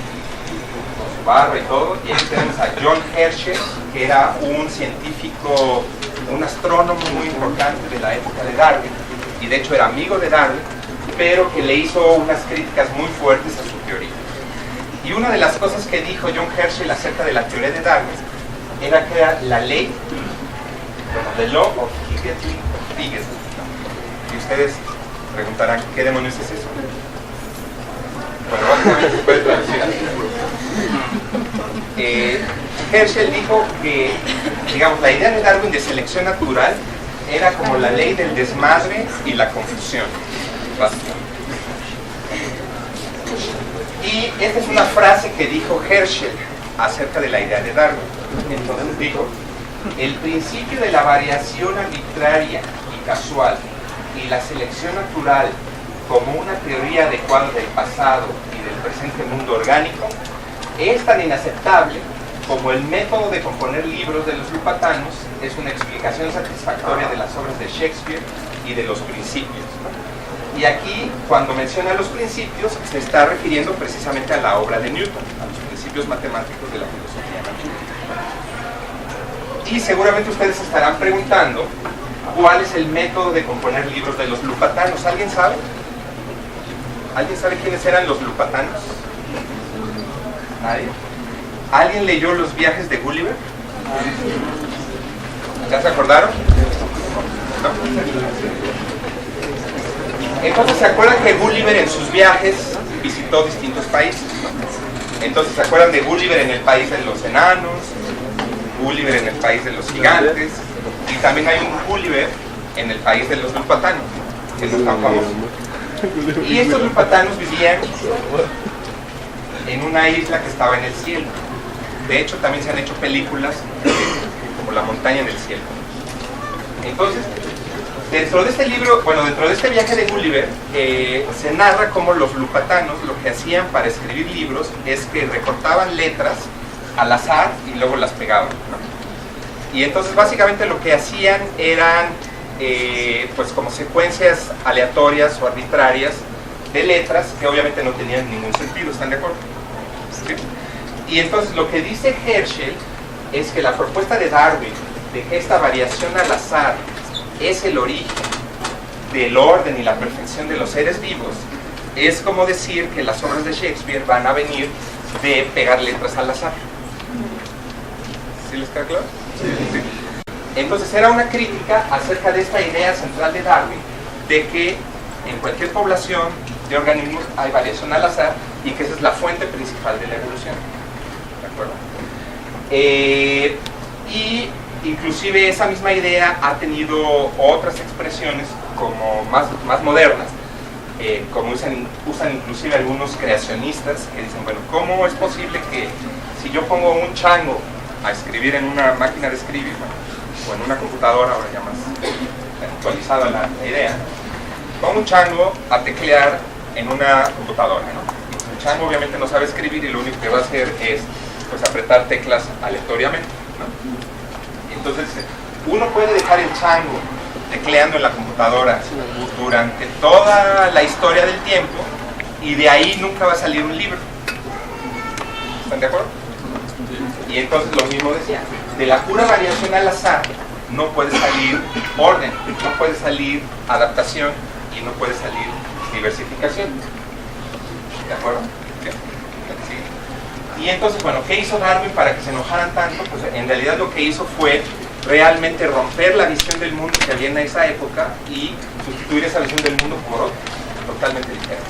con su barba y todo, y aquí tenemos a John Herschel, que era un científico, un astrónomo muy importante de la época de Darwin, y de hecho era amigo de Darwin, pero que le hizo unas críticas muy fuertes a su teoría. Y una de las cosas que dijo John Herschel acerca de la teoría de Darwin era que era la ley, bueno, the law of Higgins, ¿no? Y ustedes preguntarán, ¿qué demonios es eso? Bueno, básicamente se puede traducir así. Herschel dijo que, digamos, la idea de Darwin de selección natural era como la ley del desmadre y la confusión, básicamente. Y esta es una frase que dijo Herschel acerca de la idea de Darwin. Entonces dijo: el principio de la variación arbitraria y casual y la selección natural como una teoría adecuada del pasado y del presente mundo orgánico es tan inaceptable como el método de componer libros de los lupatanos es una explicación satisfactoria de las obras de Shakespeare y de los principios, ¿no? Y aquí, cuando menciona los principios, se está refiriendo precisamente a la obra de Newton, a los principios matemáticos de la filosofía natural. Y seguramente ustedes estarán preguntando cuál es el método de componer libros de los lupatanos. ¿Alguien sabe? ¿Alguien sabe quiénes eran los lupatanos? ¿Nadie? ¿Alguien leyó Los viajes de Gulliver? ¿Ya se acordaron? ¿No? Entonces, ¿se acuerdan que Gulliver en sus viajes visitó distintos países? Entonces, ¿se acuerdan de Gulliver en el país de los enanos? Gulliver en el país de los gigantes, y también hay un Gulliver en el país de los lupatanos, que no es tan famoso. Y estos lupatanos vivían en una isla que estaba en el cielo. De hecho, también se han hecho películas como La montaña en el cielo. Entonces, dentro de este libro, bueno, dentro de este viaje de Gulliver, se narra cómo los lupatanos lo que hacían para escribir libros es que recortaban letras al azar y luego las pegaban, ¿no? Y entonces básicamente lo que hacían eran pues como secuencias aleatorias o arbitrarias de letras que obviamente no tenían ningún sentido, ¿están de acuerdo? ¿Sí? Y entonces lo que dice Herschel es que la propuesta de Darwin de que esta variación al azar es el origen del orden y la perfección de los seres vivos es como decir que las obras de Shakespeare van a venir de pegar letras al azar. ¿Sí les queda claro? Sí. Entonces era una crítica acerca de esta idea central de Darwin de que en cualquier población de organismos hay variación al azar y que esa es la fuente principal de la evolución. ¿De acuerdo? Y inclusive esa misma idea ha tenido otras expresiones como más modernas, como usan inclusive algunos creacionistas que dicen, bueno, ¿cómo es posible que si yo pongo un chango a escribir en una máquina de escribir, bueno, o en una computadora, ahora ya más actualizada la idea, Pongo un chango a teclear en una computadora, ¿no? El chango obviamente no sabe escribir y lo único que va a hacer es pues apretar teclas aleatoriamente, ¿no? Entonces uno puede dejar el chango tecleando en la computadora durante toda la historia del tiempo y de ahí nunca va a salir un libro. ¿Están de acuerdo? Y entonces lo mismo decía, de la pura variación al azar no puede salir orden, no puede salir adaptación y no puede salir diversificación. ¿De acuerdo? ¿Sí? Y entonces, bueno, ¿qué hizo Darwin para que se enojaran tanto? Pues en realidad lo que hizo fue realmente romper la visión del mundo que había en esa época y sustituir esa visión del mundo por otra, totalmente diferente.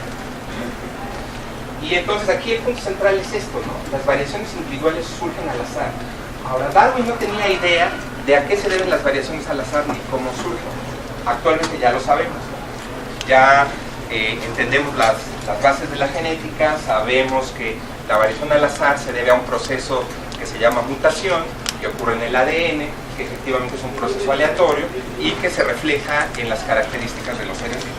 Y entonces aquí el punto central es esto, ¿no? Las variaciones individuales surgen al azar. Ahora, Darwin no tenía idea de a qué se deben las variaciones al azar ni cómo surgen. Actualmente ya lo sabemos. Ya entendemos las bases de la genética, sabemos que la variación al azar se debe a un proceso que se llama mutación, que ocurre en el ADN, que efectivamente es un proceso aleatorio y que se refleja en las características de los seres vivos.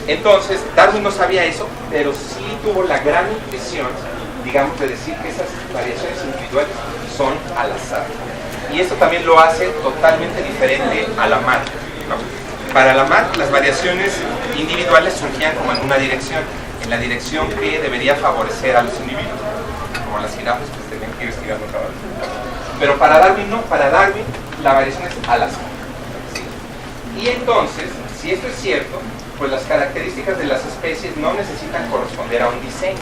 Entonces, Darwin no sabía eso, pero sí tuvo la gran intuición, digamos, de decir que esas variaciones individuales son al azar. Y esto también lo hace totalmente diferente a Lamarck, ¿no? Para Lamarck, las variaciones individuales surgían como en una dirección, en la dirección que debería favorecer a los individuos. Como las jirafas, pues tenían que ir estirando cada vez. Pero para Darwin no, para Darwin la variación es al azar. ¿Sí? Y entonces, si esto es cierto, pues las características de las especies no necesitan corresponder a un diseño,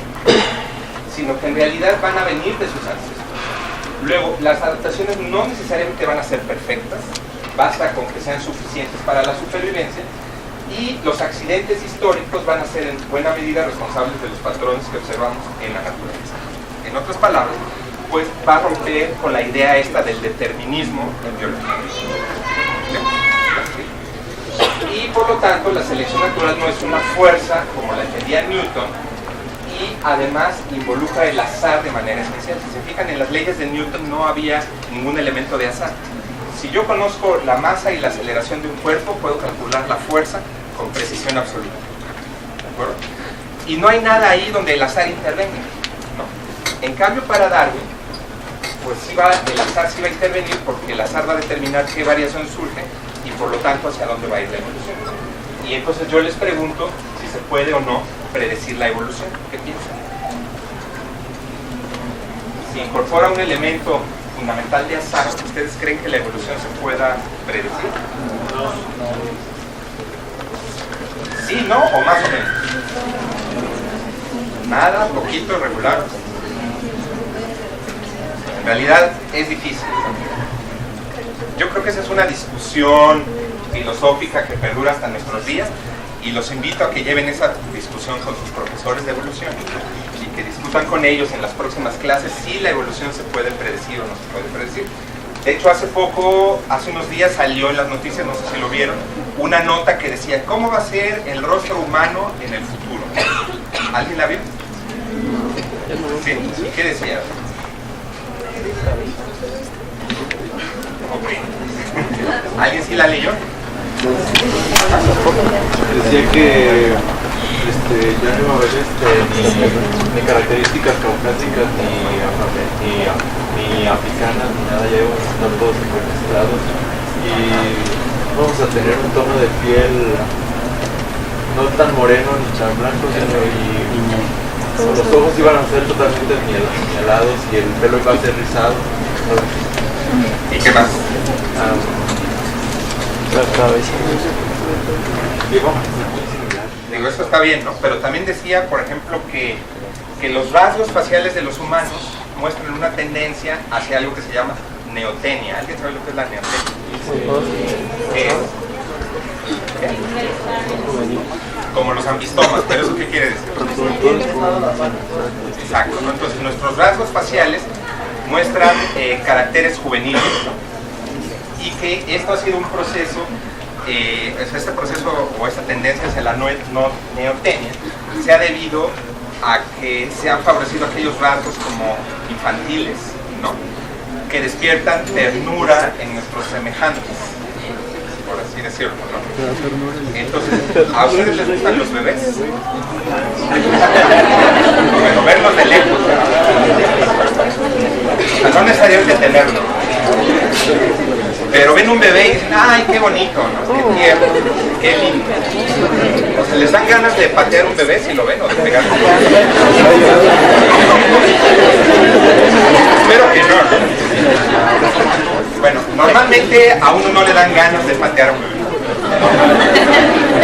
sino que en realidad van a venir de sus ancestros. Luego, las adaptaciones no necesariamente van a ser perfectas, basta con que sean suficientes para la supervivencia, y los accidentes históricos van a ser en buena medida responsables de los patrones que observamos en la naturaleza. En otras palabras, pues va a romper con la idea esta del determinismo en biología. Y por lo tanto, la selección natural no es una fuerza como la entendía Newton, y además involucra el azar de manera especial. Si se fijan, en las leyes de Newton no había ningún elemento de azar. Si yo conozco la masa y la aceleración de un cuerpo, puedo calcular la fuerza con precisión absoluta. ¿De acuerdo? Y no hay nada ahí donde el azar intervenga, ¿no? En cambio, para Darwin, pues el azar sí va a intervenir, porque el azar va a determinar qué variación surge y por lo tanto hacia dónde va a ir la evolución. Y entonces yo les pregunto si se puede o no predecir la evolución. ¿Qué piensan? Si incorpora un elemento fundamental de azar, ¿ustedes creen que la evolución se pueda predecir? ¿Sí, no o más o menos? Nada, poquito, regular. En realidad es difícil. Yo creo que esa es una discusión filosófica que perdura hasta nuestros días, y los invito a que lleven esa discusión con sus profesores de evolución y que discutan con ellos en las próximas clases si la evolución se puede predecir o no se puede predecir. De hecho, hace unos días salió en las noticias, no sé si lo vieron, una nota que decía ¿cómo va a ser el rostro humano en el futuro? ¿Alguien la vio? ¿Sí? ¿Qué decía? Okay. ¿Alguien sí la leyó? Decía que ya no iba a haber ni características caucásicas ni africanas ni nada, ya íbamos a estar todos secuestrados y vamos a tener un tono de piel no tan moreno ni tan blanco, sino los ojos iban a ser totalmente señalados y el pelo iba a ser rizado. ¿Y qué más? La cabeza. Digo, esto está bien, ¿no? Pero también decía, por ejemplo, que los rasgos faciales de los humanos muestran una tendencia hacia algo que se llama neotenia. ¿Alguien sabe lo que es la neotenia? ¿Qué es? Como los ambistomas, pero ¿eso qué quiere decir? Exacto, ¿no? Entonces nuestros rasgos faciales muestran caracteres juveniles, ¿no? Y que esto ha sido un proceso, este proceso o esta tendencia hacia la neotenia se ha debido a que se han favorecido aquellos rasgos como infantiles, ¿no? Que despiertan ternura en nuestros semejantes. por así decirlo, ¿no? Entonces, ¿a ustedes les gustan los bebés? Bueno, verlos de lejos, o sea, no necesariamente tenerlo, pero ven un bebé y dicen, ¡ay, qué bonito! ¿No? ¡Qué tierno! ¡Qué lindo! O sea, ¿les dan ganas de patear un bebé si lo ven o de pegarlo? Espero que no, ¿no? Bueno, normalmente a uno no le dan ganas de patear a un bebé.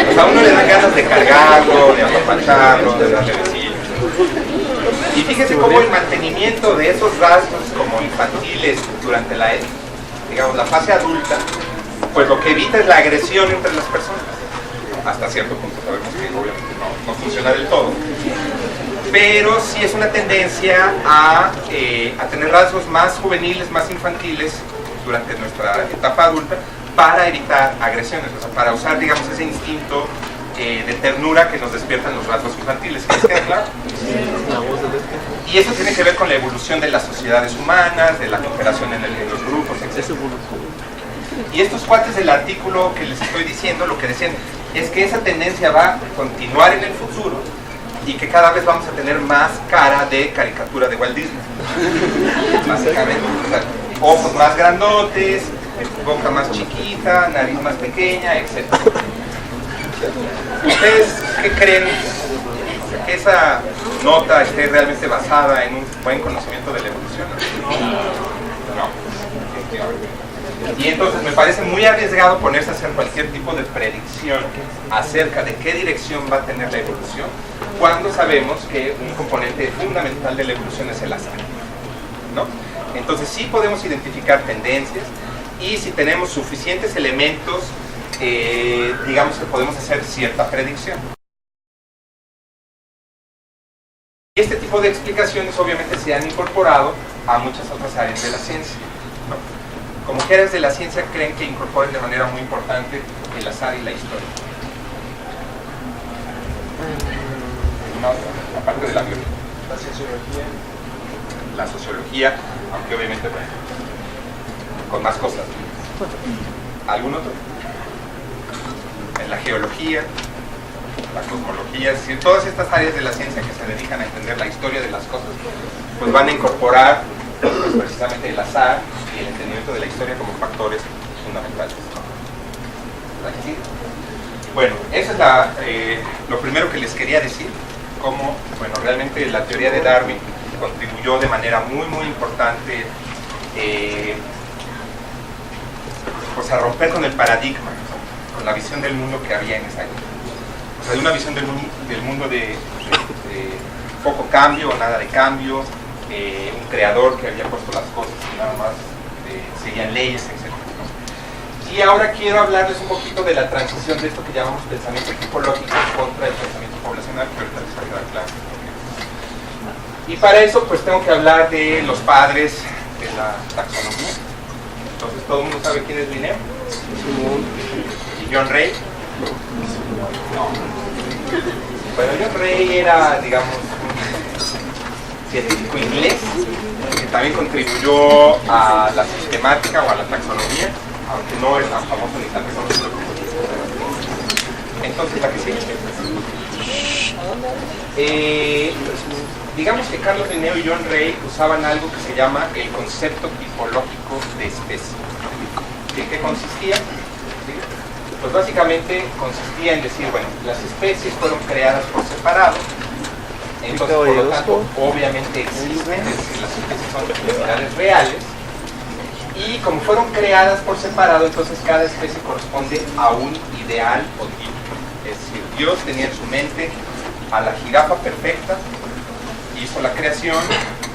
Pues a uno le dan ganas de cargarlo, de apapacharlo, de darle besitos. Y fíjese cómo el mantenimiento de esos rasgos como infantiles durante la, digamos, la fase adulta, pues lo que evita es la agresión entre las personas. Hasta cierto punto sabemos que obviamente no funciona del todo. Pero sí es una tendencia a tener rasgos más juveniles, más infantiles durante nuestra etapa adulta para evitar agresiones, o sea, para usar, digamos, ese instinto de ternura que nos despiertan los rasgos infantiles. ¿Les queda claro? Y eso tiene que ver con la evolución de las sociedades humanas, de la cooperación en los grupos, etc. Y estos cuates del artículo que les estoy diciendo, lo que decían es que esa tendencia va a continuar en el futuro y que cada vez vamos a tener más cara de caricatura de Walt Disney. Básicamente, o sea, ojos más grandotes, boca más chiquita, nariz más pequeña, etc. ¿Ustedes qué creen? ¿Que esa nota esté realmente basada en un buen conocimiento de la evolución? No. Y entonces me parece muy arriesgado ponerse a hacer cualquier tipo de predicción acerca de qué dirección va a tener la evolución cuando sabemos que un componente fundamental de la evolución es el azar, ¿no? Entonces sí podemos identificar tendencias y si tenemos suficientes elementos, digamos que podemos hacer cierta predicción. Este tipo de explicaciones obviamente se han incorporado a muchas otras áreas de la ciencia, ¿no? Como que áreas de la ciencia creen que incorporen de manera muy importante el azar y la historia. No, aparte de la biología. La sociología. La sociología, aunque obviamente, bueno, con más cosas. ¿Algún otro? En la geología, la cosmología, es decir, todas estas áreas de la ciencia que se dedican a entender la historia de las cosas, pues van a incorporar pues, precisamente el azar y el entendimiento de la historia como factores fundamentales. ¿Sí? Bueno, eso es lo primero que les quería decir, cómo, bueno, realmente la teoría de Darwin contribuyó de manera muy, muy importante pues a romper con el paradigma, con la visión del mundo que había en esa época. O sea, de una visión del mundo de poco cambio o nada de cambio, un creador que había puesto las cosas y nada más seguían leyes, etc. Y ahora quiero hablarles un poquito de la transición de esto que llamamos pensamiento tipológico contra el pensamiento poblacional, que ahorita les va a quedar claro. Y para eso pues tengo que hablar de los padres de la taxonomía. Entonces, ¿todo el mundo sabe quién es Linneo? ¿Y John Ray? No. Bueno, John Ray era, digamos, un científico inglés que también contribuyó a la sistemática o a la taxonomía, aunque no es tan famoso ni tan reconocido. Entonces, la que sigue. Digamos que Carlos Linneo y John Ray usaban algo que se llama el concepto tipológico de especie. ¿En qué consistía? ¿Sí? Pues básicamente consistía en decir, bueno, las especies fueron creadas por separado, entonces por lo tanto obviamente existen, es decir, las especies son unidades reales, y como fueron creadas por separado, entonces cada especie corresponde a un ideal o tipo. Es decir, Dios tenía en su mente a la jirafa perfecta, hizo la creación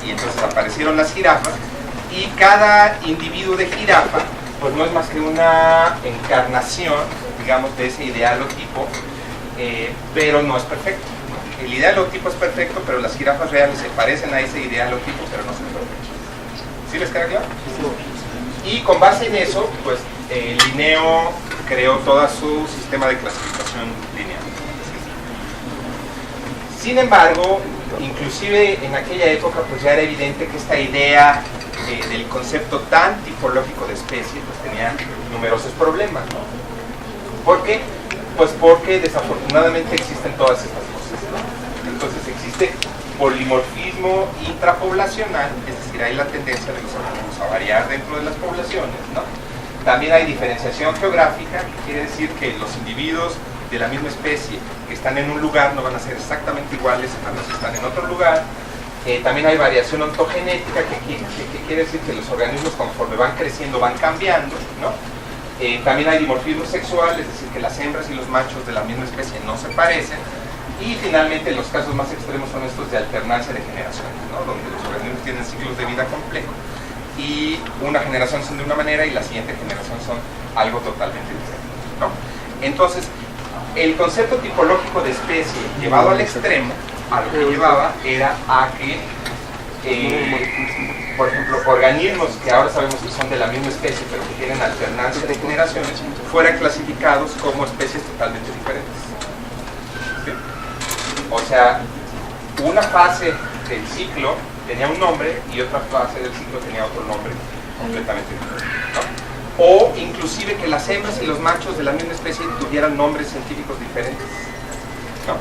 y entonces aparecieron las jirafas y cada individuo de jirafa pues no es más que una encarnación, digamos, de ese idealotipo, pero no es perfecto. El idealotipo es perfecto, pero las jirafas reales se parecen a ese idealotipo, pero no son perfectos. ¿Sí les queda claro? Y con base en eso, pues Linneo creó todo su sistema de clasificación lineal. Sin embargo, inclusive en aquella época pues ya era evidente que esta idea del concepto tan tipológico de especie pues tenía numerosos problemas, ¿no? ¿Por qué? Pues porque desafortunadamente existen todas estas cosas, ¿no? Entonces existe polimorfismo intrapoblacional, es decir, hay la tendencia de los organismos a variar dentro de las poblaciones, ¿no? También hay diferenciación geográfica, que quiere decir que los individuos de la misma especie que están en un lugar no van a ser exactamente iguales a los que están en otro lugar. También hay variación ontogenética, que quiere decir que los organismos conforme van creciendo van cambiando, ¿no? También hay dimorfismo sexual, es decir, que las hembras y los machos de la misma especie no se parecen. Y finalmente los casos más extremos son estos de alternancia de generaciones, ¿no? Donde los organismos tienen ciclos de vida complejos y una generación son de una manera y la siguiente generación son algo totalmente diferente, ¿no? Entonces, el concepto tipológico de especie llevado al extremo, a lo que llevaba era a que, por ejemplo, organismos que ahora sabemos que son de la misma especie pero que tienen alternancia de generaciones, fueran clasificados como especies totalmente diferentes. ¿Sí? O sea, una fase del ciclo tenía un nombre y otra fase del ciclo tenía otro nombre completamente diferente, ¿no? O inclusive que las hembras y los machos de la misma especie tuvieran nombres científicos diferentes, ¿no?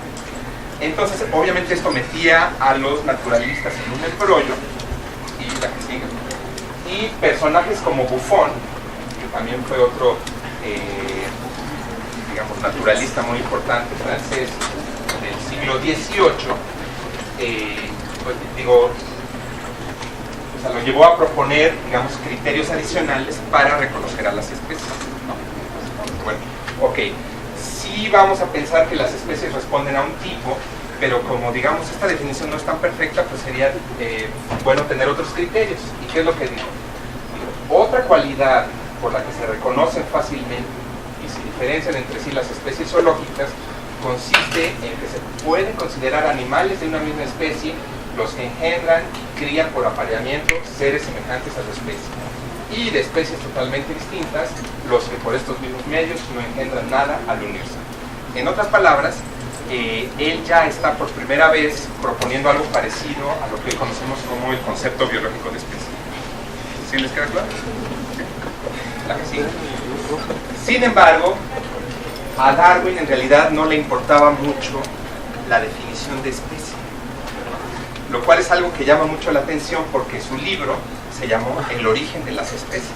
Entonces, obviamente esto metía a los naturalistas en un embrollo, y la que sigue, y personajes como Buffon, que también fue otro, digamos, naturalista muy importante francés del siglo XVIII, pues digo, o sea, lo llevó a proponer, digamos, criterios adicionales para reconocer a las especies, ¿no? Bueno, ok, sí vamos a pensar que las especies responden a un tipo, pero como, digamos, esta definición no es tan perfecta, pues sería bueno tener otros criterios. ¿Y qué es lo que digo? Otra cualidad por la que se reconocen fácilmente y se diferencian entre sí las especies zoológicas consiste en que se pueden considerar animales de una misma especie los que engendran y crían por apareamiento seres semejantes a su especie, y de especies totalmente distintas los que por estos mismos medios no engendran nada al unirse. En otras palabras, él ya está por primera vez proponiendo algo parecido a lo que hoy conocemos como el concepto biológico de especie. ¿Sí les queda claro? La que sigue. Sin embargo, a Darwin en realidad no le importaba mucho la definición de especie, lo cual es algo que llama mucho la atención porque su libro se llamó El origen de las especies.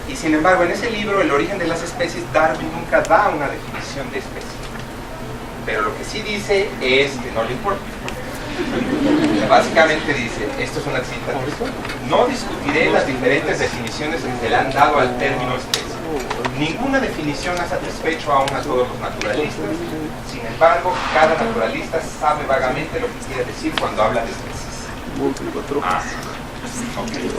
Y sin embargo, en ese libro, El origen de las especies, Darwin nunca da una definición de especie. Pero lo que sí dice es que no le importa. Básicamente dice, esto es una cita, no discutiré las diferentes definiciones que se le han dado al término especie. Ninguna definición ha satisfecho aún a todos los naturalistas. Sin embargo, cada naturalista sabe vagamente lo que quiere decir cuando habla de especies. Okay.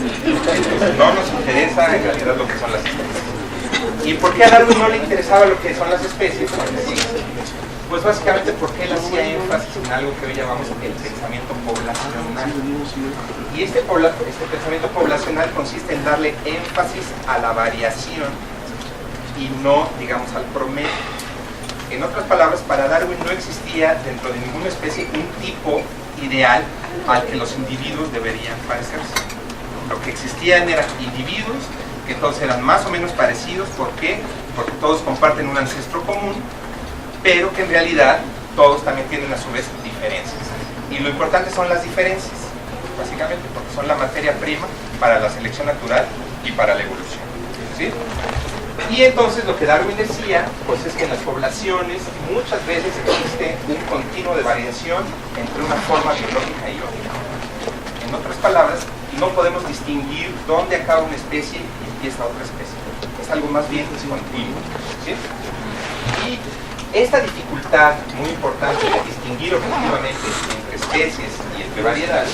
No nos interesa en realidad lo que son las especies. ¿Y por qué a Darwin no le interesaba lo que son las especies? Pues básicamente porque él hacía énfasis en algo que hoy llamamos el pensamiento poblacional. Y este pensamiento poblacional consiste en darle énfasis a la variación y no, digamos, al promedio. En otras palabras, para Darwin no existía dentro de ninguna especie un tipo ideal al que los individuos deberían parecerse. Lo que existían eran individuos que todos eran más o menos parecidos. ¿Por qué? Porque todos comparten un ancestro común, pero que en realidad todos también tienen a su vez diferencias. Y lo importante son las diferencias, básicamente, porque son la materia prima para la selección natural y para la evolución, ¿sí? Y entonces lo que Darwin decía, pues es que en las poblaciones muchas veces existe un continuo de variación entre una forma biológica y otra. En otras palabras, no podemos distinguir dónde acaba una especie y empieza otra especie. Es algo más bien continuo, ¿sí? Y esta dificultad muy importante de distinguir objetivamente entre especies y entre variedades,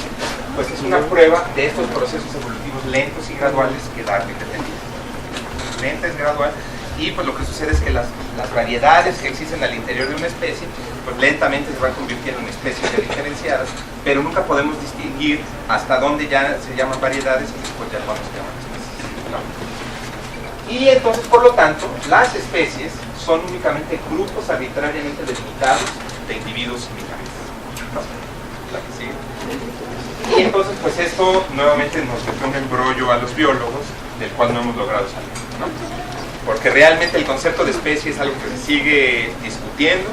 pues es una prueba de estos procesos evolutivos lentos y graduales que Darwin defendía. Lenta es gradual, y pues lo que sucede es que las variedades que existen al interior de una especie, pues lentamente se van convirtiendo en especies diferenciadas, pero nunca podemos distinguir hasta dónde ya se llaman variedades y después ya cuando se llaman especies, ¿no? Y entonces, por lo tanto, las especies son únicamente grupos arbitrariamente delimitados de individuos similares, ¿no? La que sigue. Y entonces, pues esto nuevamente nos mete un embrollo a los biólogos del cual no hemos logrado salir, ¿no? porque realmente el concepto de especie es algo que se sigue discutiendo,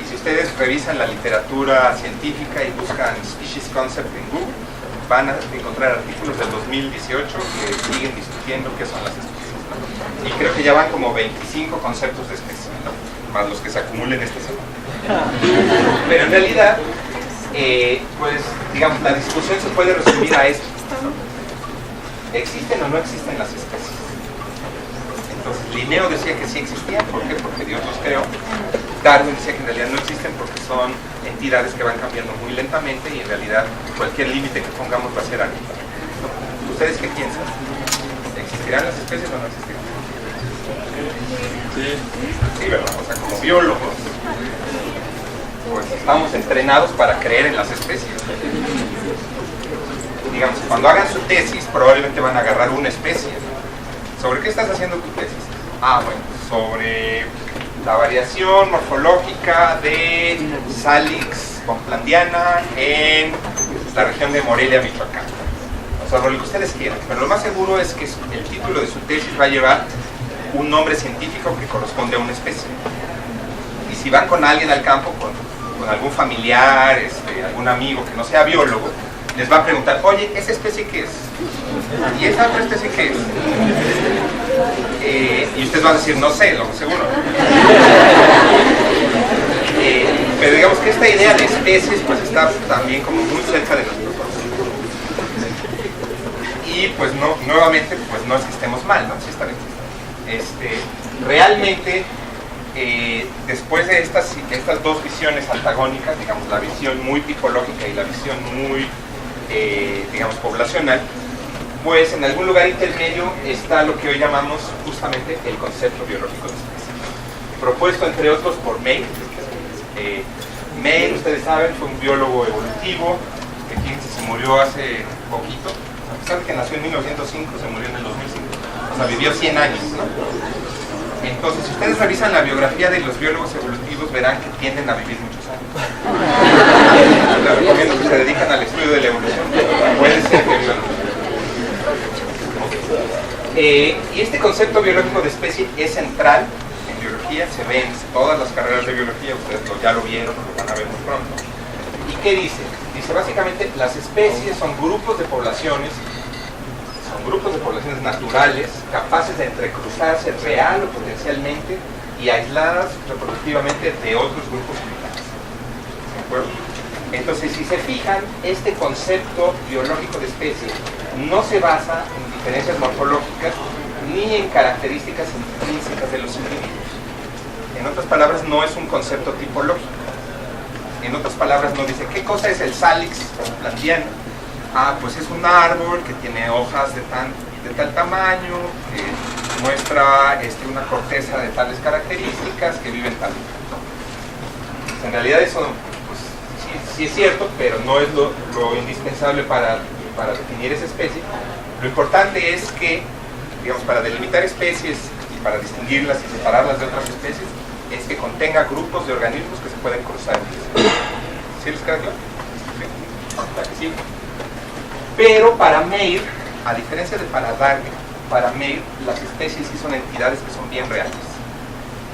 y si ustedes revisan la literatura científica y buscan Species Concept en Google, van a encontrar artículos del 2018 que siguen discutiendo qué son las especies, ¿no? Y creo que ya van como 25 conceptos de especie, ¿no? Más los que se acumulen esta semana. Pero en realidad, pues, digamos, la discusión se puede resumir a esto, ¿no? ¿Existen o no existen las especies? Entonces, Linneo decía que sí existían. ¿Por qué? Porque Dios los creó. Darwin decía que en realidad no existen porque son entidades que van cambiando muy lentamente y en realidad cualquier límite que pongamos va a ser algo. ¿Ustedes qué piensan? ¿Existirán las especies o no existirán? Sí, ¿verdad? O sea, como biólogos, pues estamos entrenados para creer en las especies. Digamos, cuando hagan su tesis, probablemente van a agarrar una especie. ¿Sobre qué estás haciendo tu tesis? Ah, bueno, sobre la variación morfológica de Salix complandiana en la región de Morelia, Michoacán. O sobre lo que ustedes quieran, pero lo más seguro es que el título de su tesis va a llevar un nombre científico que corresponde a una especie. Y si van con alguien al campo, con algún familiar, algún amigo que no sea biólogo, les va a preguntar, oye, ¿esa especie qué es? ¿Y esa otra especie qué es? Y ustedes van a decir, no sé, lo seguro. Pero digamos que esta idea de especies pues está también como muy cerca de nosotros. Y pues no, nuevamente, pues no es que estemos mal, ¿no? Sí está bien. Realmente, después de estas dos visiones antagónicas, digamos, la visión muy tipológica y la visión muy, digamos, poblacional, pues en algún lugar intermedio está lo que hoy llamamos justamente el concepto biológico de especie, propuesto entre otros por Mayr. Mayr, ustedes saben, fue un biólogo evolutivo que se murió hace poquito, a pesar de que nació en 1905, se murió en el 2005, o sea, vivió 100 años, ¿no? Entonces, si ustedes revisan la biografía de los biólogos evolutivos, verán que tienden a vivir muchos años. Les recomiendo que se dedican al estudio de la evolución, puede ser que vivan. Y este concepto biológico de especie es central en biología, se ve en todas las carreras de biología, ustedes ya lo vieron, lo van a ver muy pronto. ¿Y qué dice? Dice básicamente, las especies son grupos de poblaciones naturales, capaces de entrecruzarse real o potencialmente y aisladas reproductivamente de otros grupos similares. ¿De acuerdo? Entonces, si se fijan, este concepto biológico de especie no se basa en diferencias morfológicas ni en características intrínsecas de los individuos. En otras palabras, no es un concepto tipológico. En otras palabras, no dice qué cosa es el Salix complandiano. Ah, pues es un árbol que tiene hojas de tal tamaño, que muestra una corteza de tales características, que vive en tal lugar. En realidad eso pues, sí es cierto, pero no es lo indispensable para definir esa especie. Lo importante es que, digamos, para delimitar especies y para distinguirlas y separarlas de otras especies, es que contenga grupos de organismos que se pueden cruzar. ¿Sí les queda claro? Sí. Pero para Mayr, a diferencia de para Darwin, para Mayr las especies sí son entidades que son bien reales.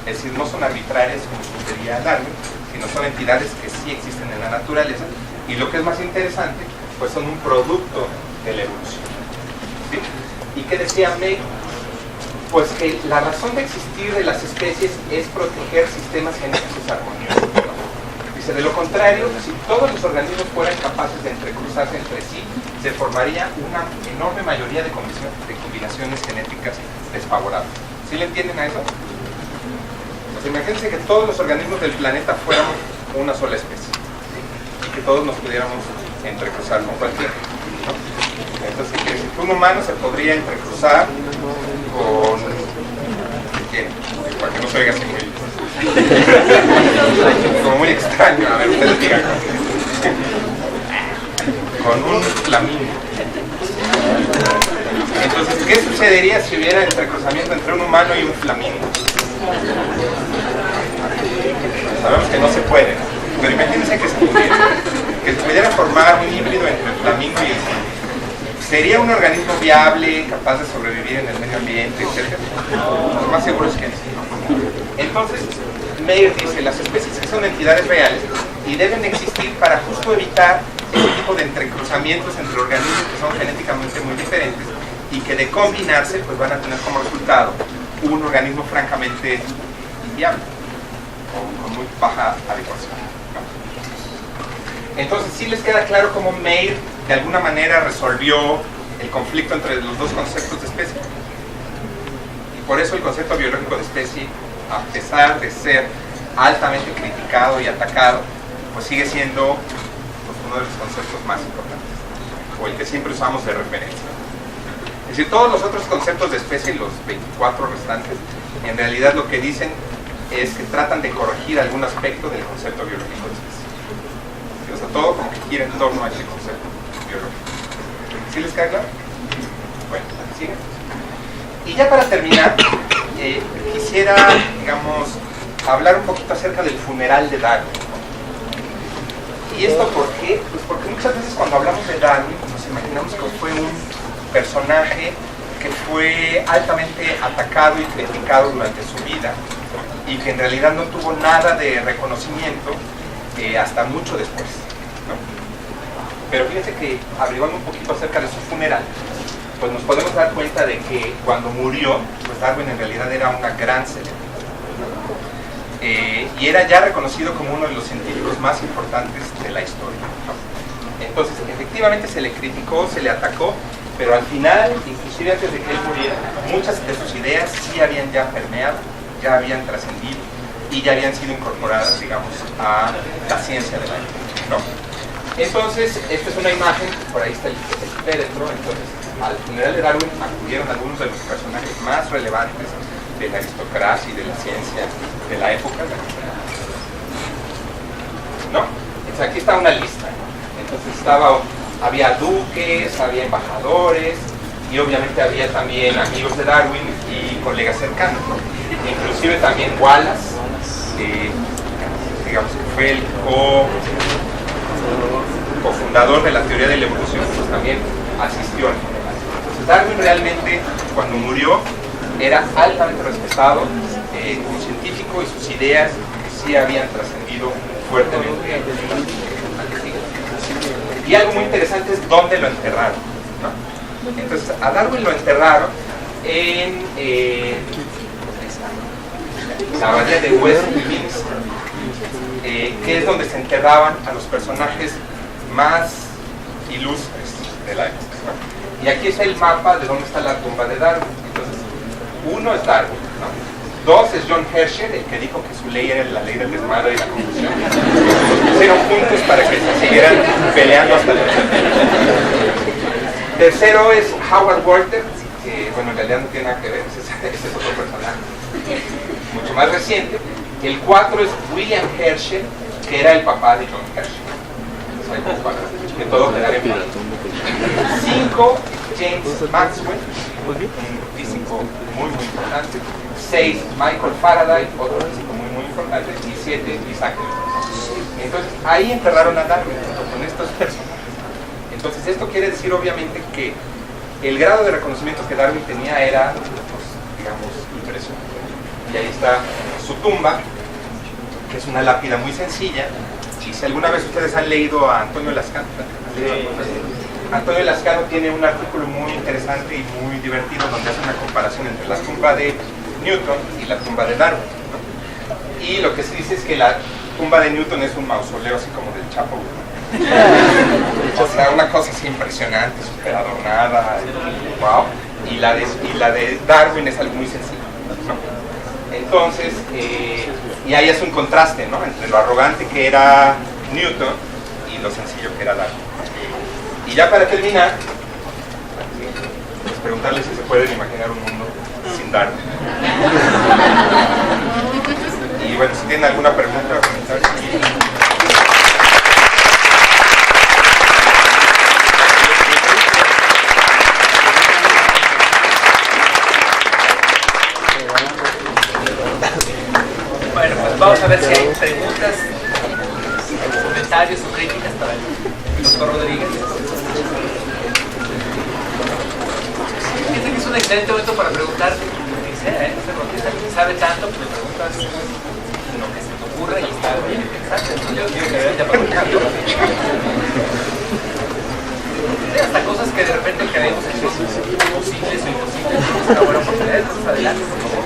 Es decir, no son arbitrarias como sucedería Darwin, sino son entidades que sí existen en la naturaleza y lo que es más interesante, pues son un producto de la evolución. ¿Sí? ¿Y qué decía Mayr? Pues que la razón de existir de las especies es proteger sistemas genéticos armoniosos. Dice, de lo contrario, si todos los organismos fueran capaces de entrecruzarse entre sí, se formaría una enorme mayoría de combinaciones genéticas desfavorables. ¿Sí le entienden a eso? Pues imagínense que todos los organismos del planeta fuéramos una sola especie, ¿sí? Y que todos nos pudiéramos entrecruzar con cualquiera, ¿no? Entonces, ¿qué quiere decir? Un humano se podría entrecruzar con... ¿Quién? Para que no se oiga así muy... como muy extraño. A ver, ustedes digan. Con un flamingo. Entonces, ¿qué sucedería si hubiera entrecruzamiento entre un humano y un flamingo? Sabemos que no se puede, ¿no? Pero imagínense que se pudiera formar un híbrido entre el flamingo y el flamingo. ¿Sería un organismo viable, capaz de sobrevivir en el medio ambiente, etcétera? Lo más seguro es que no. Entonces, Meyer dice, las especies que son entidades reales y deben existir para justo evitar ese tipo de entrecruzamientos entre organismos que son genéticamente muy diferentes y que de combinarse pues van a tener como resultado un organismo francamente inviable o con muy baja adecuación, ¿no? Entonces, ¿sí les queda claro cómo Meyer de alguna manera resolvió el conflicto entre los dos conceptos de especie? Y por eso el concepto biológico de especie, a pesar de ser altamente criticado y atacado, pues sigue siendo pues, uno de los conceptos más importantes, o el que siempre usamos de referencia. Es decir, todos los otros conceptos de especie, los 24 restantes, en realidad lo que dicen es que tratan de corregir algún aspecto del concepto biológico de especie. O sea, todo como que gira en torno a ese concepto biológico. ¿Sí les queda claro? Bueno, ¿sigue? Y ya para terminar, quisiera, digamos, hablar un poquito acerca del funeral de Darwin. ¿Y esto por qué? Pues porque muchas veces cuando hablamos de Darwin nos imaginamos que fue un personaje que fue altamente atacado y criticado durante su vida y que en realidad no tuvo nada de reconocimiento hasta mucho después, ¿no? Pero fíjense que averiguando un poquito acerca de su funeral, pues nos podemos dar cuenta de que cuando murió, pues Darwin en realidad era una gran celebridad, y era ya reconocido como uno de los científicos más importantes de la historia, ¿no? Entonces, efectivamente se le criticó, se le atacó, pero al final, inclusive antes de que él muriera, muchas de sus ideas sí habían ya permeado, ya habían trascendido y ya habían sido incorporadas, digamos, a la ciencia de la época, ¿no? Entonces, esta es una imagen, por ahí está el féretro. Entonces, al funeral de Darwin acudieron algunos de los personajes más relevantes de la aristocracia y de la ciencia de la época, ¿no? Entonces, aquí está una lista, ¿no? Entonces había duques, había embajadores y obviamente había también amigos de Darwin y colegas cercanos, ¿no? Inclusive también Wallace, digamos que fue el cofundador de la teoría de la evolución, pues también asistió al funeral. Entonces Darwin realmente, cuando murió, era altamente respetado como científico y sus ideas sí habían trascendido fuertemente. Y algo muy interesante es dónde lo enterraron, ¿no? Entonces a Darwin lo enterraron en la abadía de Westminster, que es donde se enterraban a los personajes más ilustres de la época, ¿no? Y aquí está el mapa de dónde está la tumba de Darwin. Entonces, uno es Darwin, ¿no? Dos es John Herschel, el que dijo que su ley era la ley del desmadre y la confusión. Los pusieron juntos para que se siguieran peleando hasta el final. Tercero es Howard Walter, que bueno, en realidad no tiene nada que ver, ese es otro personaje mucho más reciente. El 4 es William Herschel, que era el papá de John Herschel. Entonces, hay para que todo quedara en paz. 5, James Maxwell, un físico muy importante. 6, Michael Faraday, otro físico muy importante. Y 7, Isaac Newton. Entonces, ahí enterraron a Darwin con estos personajes. Entonces, esto quiere decir obviamente que el grado de reconocimiento que Darwin tenía era, pues, digamos, impresionante. Y ahí está su tumba, que es una lápida muy sencilla. Y si alguna vez ustedes han leído a Antonio Lascano, Antonio Lascano tiene un artículo muy interesante y muy divertido donde hace una comparación entre la tumba de Newton y la tumba de Darwin, ¿no? Y lo que se dice es que la tumba de Newton es un mausoleo así como del Chapo, ¿no? O sea, una cosa así impresionante, súper adornada, wow. Y la de Darwin es algo muy sencillo, ¿no? Entonces, y ahí es un contraste, ¿no? Entre lo arrogante que era Newton y lo sencillo que era Darwin. Y ya para terminar, pues preguntarles si se pueden imaginar un mundo sin Darwin. Y bueno, si tienen alguna pregunta o comentario. Bueno, pues vamos a ver si hay preguntas, comentarios o críticas para el doctor Rodríguez. un excelente momento para preguntar lo que sea, ¿eh? Si sabe tanto, pues le preguntas lo que se te ocurra y está bien interesante. Yo quiero que vaya preguntando. Sí, hasta cosas que de repente creemos que son posibles o imposibles. Es una buena oportunidad. Entonces, adelante, por favor.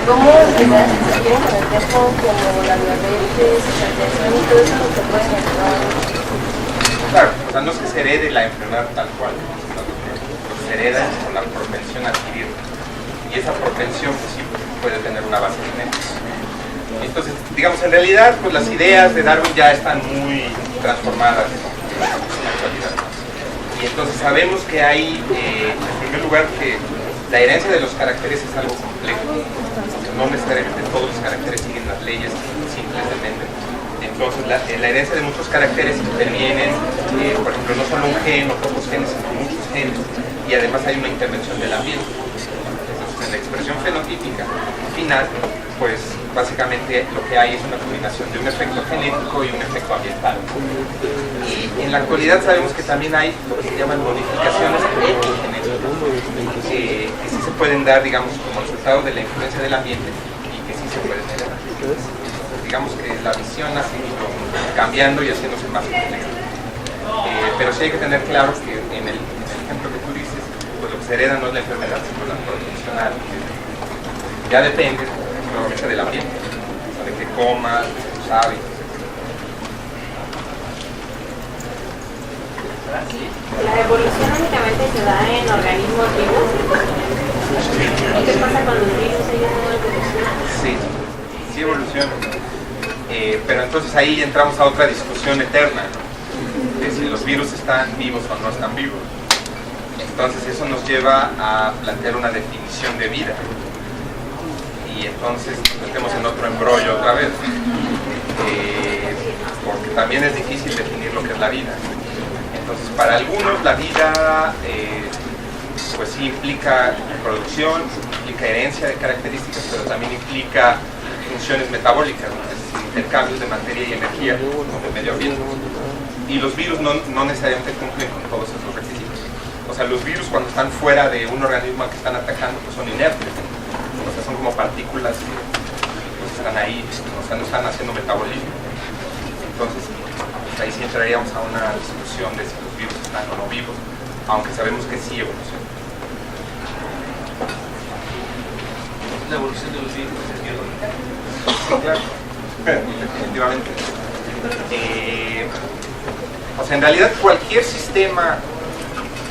¿Cómo te da sensación con el tiempo como la diabetes, hipertensión y todo eso que pueden ayudar? Claro, o sea, no es que se herede la enfermedad tal cual, lo que se hereda es con la propensión a adquirirla. Y esa propensión pues, sí puede tener una base genética. Entonces, digamos, en realidad, pues las ideas de Darwin ya están muy transformadas en la actualidad. Y entonces sabemos que hay, en primer lugar, que la herencia de los caracteres es algo complejo. No necesariamente todos los caracteres siguen las leyes simples de Mendel. Entonces, la herencia de muchos caracteres intervienen, por ejemplo, no solo un gen o pocos genes, sino muchos genes. Y además hay una intervención del ambiente. Entonces, en la expresión fenotípica final, pues básicamente lo que hay es una combinación de un efecto genético y un efecto ambiental. Y en la actualidad sabemos que también hay lo que se llaman modificaciones epigenéticas, que sí se pueden dar, digamos, como resultado de la influencia del ambiente y que sí se pueden heredar. Entonces, digamos que la visión ha seguido cambiando y haciéndose más compleja. Pero sí hay que tener claro que en el ejemplo que tú dices, pues lo que se hereda no es la enfermedad, sino la proporcional. Ya depende nuevamente del ambiente, o sea, de qué comas, de tus hábitos, ¿La evolución únicamente se da en organismos vivos? ¿Y qué pasa con los virus? ¿Ellos no evolucionan? sí evolucionan. Pero entonces ahí entramos a otra discusión eterna, ¿no? De si los virus están vivos o no están vivos. Entonces eso nos lleva a plantear una definición de vida. Y entonces nos metemos en otro embrollo otra vez, porque también es difícil definir lo que es la vida. Entonces, para algunos la vida pues sí implica producción, implica herencia de características, pero también implica funciones metabólicas, ¿no? Es decir, intercambios de materia y energía con el medio ambiente. Y los virus no necesariamente cumplen con todos esos requisitos. O sea, los virus cuando están fuera de un organismo al que están atacando pues son inertes. O sea, son como partículas que pues, están ahí, o sea, no están haciendo metabolismo. Entonces, ahí sí entraríamos a una discusión de si los virus están o no vivos, aunque sabemos que sí evolucionan. La evolución de los virus es biológica. Sí, claro, definitivamente. O sea, en realidad cualquier sistema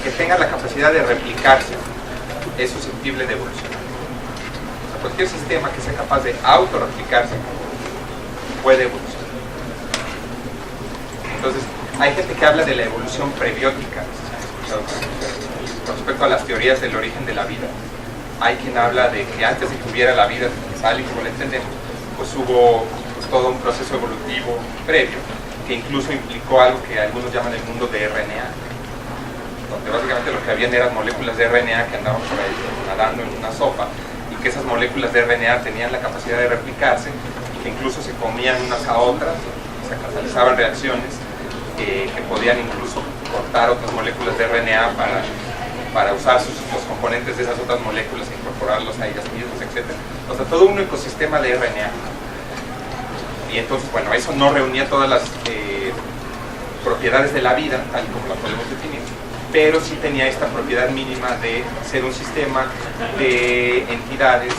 que tenga la capacidad de replicarse es susceptible de evolucionar. Cualquier sistema que sea capaz de autorreplicarse puede evolucionar. Entonces, hay gente que habla de la evolución prebiótica, no sé si han escuchado con respecto a las teorías del origen de la vida. Hay quien habla de que antes de que hubiera la vida tal y como la entendemos, pues hubo pues, todo un proceso evolutivo previo, que incluso implicó algo que algunos llaman el mundo de RNA, donde básicamente lo que habían eran moléculas de RNA que andaban por ahí nadando en una sopa, que esas moléculas de RNA tenían la capacidad de replicarse y que incluso se comían unas a otras, se catalizaban reacciones que podían incluso cortar otras moléculas de RNA para usar los componentes de esas otras moléculas e incorporarlos a ellas mismas, etc. O sea, todo un ecosistema de RNA. Y entonces, bueno, eso no reunía todas las propiedades de la vida, tal como la podemos definir, pero sí tenía esta propiedad mínima de ser un sistema de entidades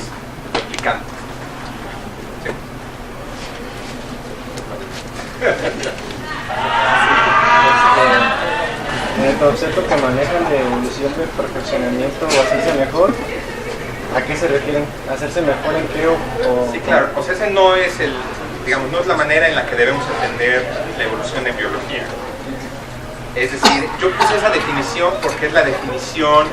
replicantes. ¿Sí? El concepto que manejan de evolución de perfeccionamiento o hacerse mejor, ¿a qué se refieren? ¿Hacerse mejor en qué o...? Sí, claro, pues ese no es digamos, no es la manera en la que debemos entender la evolución en biología. Es decir, yo puse esa definición porque es la definición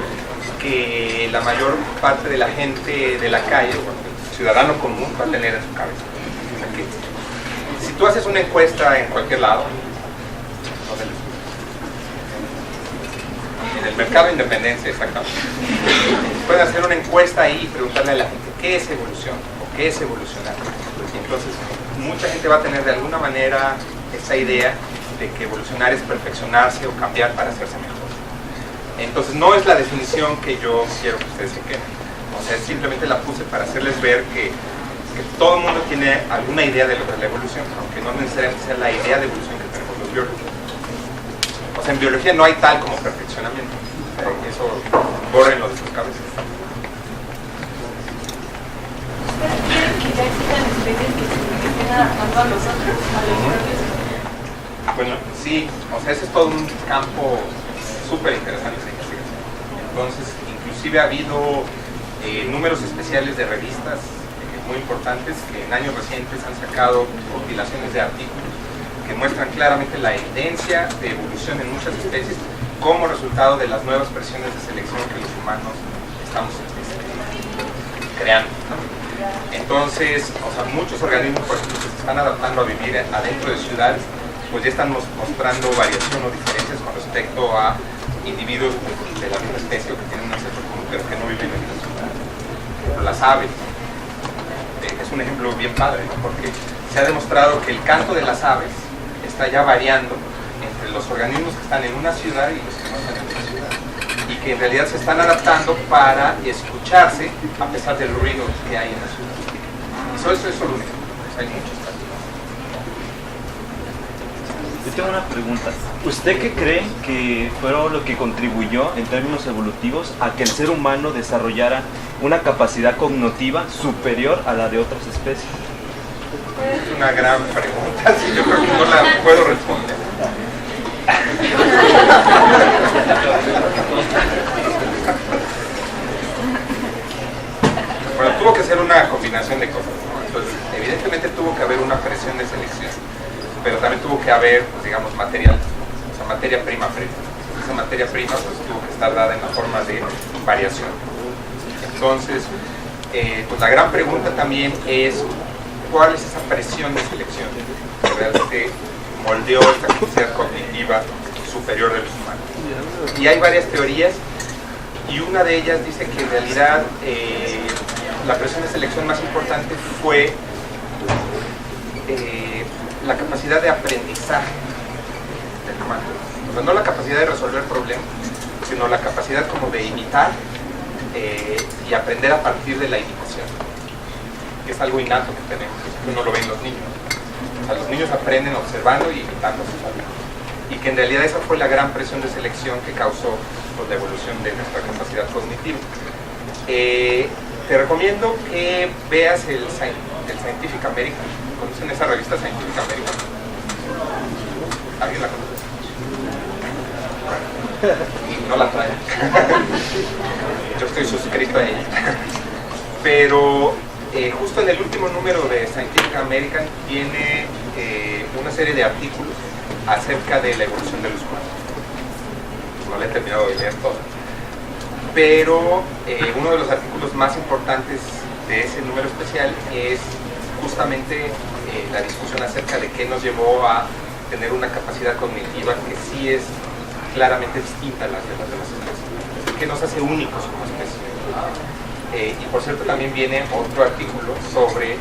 que la mayor parte de la gente de la calle, el ciudadano común, va a tener en su cabeza. O sea que, si tú haces una encuesta en cualquier lado, en el mercado de Independencia, exactamente, pueden hacer una encuesta ahí y preguntarle a la gente qué es evolución o qué es evolucionar. Y entonces, mucha gente va a tener de alguna manera esa idea de que evolucionar es perfeccionarse o cambiar para hacerse mejor. Entonces no es la definición que yo quiero que ustedes se queden. O sea, simplemente la puse para hacerles ver que todo el mundo tiene alguna idea de lo que es la evolución, aunque no necesariamente sea la idea de evolución que tenemos los biólogos. O sea, en biología no hay tal como perfeccionamiento. Eso bórrenlo de sus cabezas. ¿Quieren que ya existan especies que se estén adaptando a nosotros, a los propios? Bueno, sí, o sea, ese es todo un campo súper interesante de investigación. Entonces, inclusive ha habido números especiales de revistas muy importantes que en años recientes han sacado compilaciones de artículos que muestran claramente la evidencia de evolución en muchas especies como resultado de las nuevas presiones de selección que los humanos estamos creando, ¿no? Entonces, o sea, muchos organismos, por ejemplo, que se están adaptando a vivir adentro de ciudades, pues ya están mostrando variación o diferencias con respecto a individuos de la misma especie o que tienen un ancestro común pero que no viven en la ciudad. Pero las aves es un ejemplo bien padre, ¿no? Porque se ha demostrado que el canto de las aves está ya variando entre los organismos que están en una ciudad y los que no están en una ciudad, y que en realidad se están adaptando para escucharse a pesar del ruido que hay en la ciudad. Y eso es solo un ejemplo, pues hay muchos casos. Yo tengo una pregunta. ¿Usted qué cree que fue lo que contribuyó en términos evolutivos a que el ser humano desarrollara una capacidad cognitiva superior a la de otras especies? Es una gran pregunta, sí, yo creo que no la puedo responder. Bueno, tuvo que ser una combinación de cosas, ¿no? Entonces, evidentemente tuvo que haber una presión de selección, pero también tuvo que haber, pues, digamos, material, o sea, materia prima previa. Esa materia prima pues tuvo que estar dada en la forma de variación. Entonces, pues la gran pregunta también es ¿cuál es esa presión de selección que realmente moldeó esta capacidad cognitiva superior de los humanos? Y hay varias teorías, y una de ellas dice que en realidad la presión de selección más importante fue la capacidad de aprendizaje del humano. O sea, no la capacidad de resolver problemas, sino la capacidad como de imitar y aprender a partir de la imitación, que es algo innato que tenemos, que uno lo ve en los niños. O sea, los niños aprenden observando y imitando a sus adultos. Y que en realidad esa fue la gran presión de selección que causó pues, la evolución de nuestra capacidad cognitiva. Te recomiendo que veas el Scientific American. ¿Conocen esa revista Scientific American? ¿Alguien la conoce? No la trae. Yo estoy suscrito a ella. Pero justo en el último número de Scientific American tiene una serie de artículos acerca de la evolución de los humanos. No la he terminado de leer toda. Pero uno de los artículos más importantes de ese número especial es justamente la discusión acerca de qué nos llevó a tener una capacidad cognitiva que sí es claramente distinta a las de las demás especies, que nos hace únicos como especie. Y por cierto también viene otro artículo sobre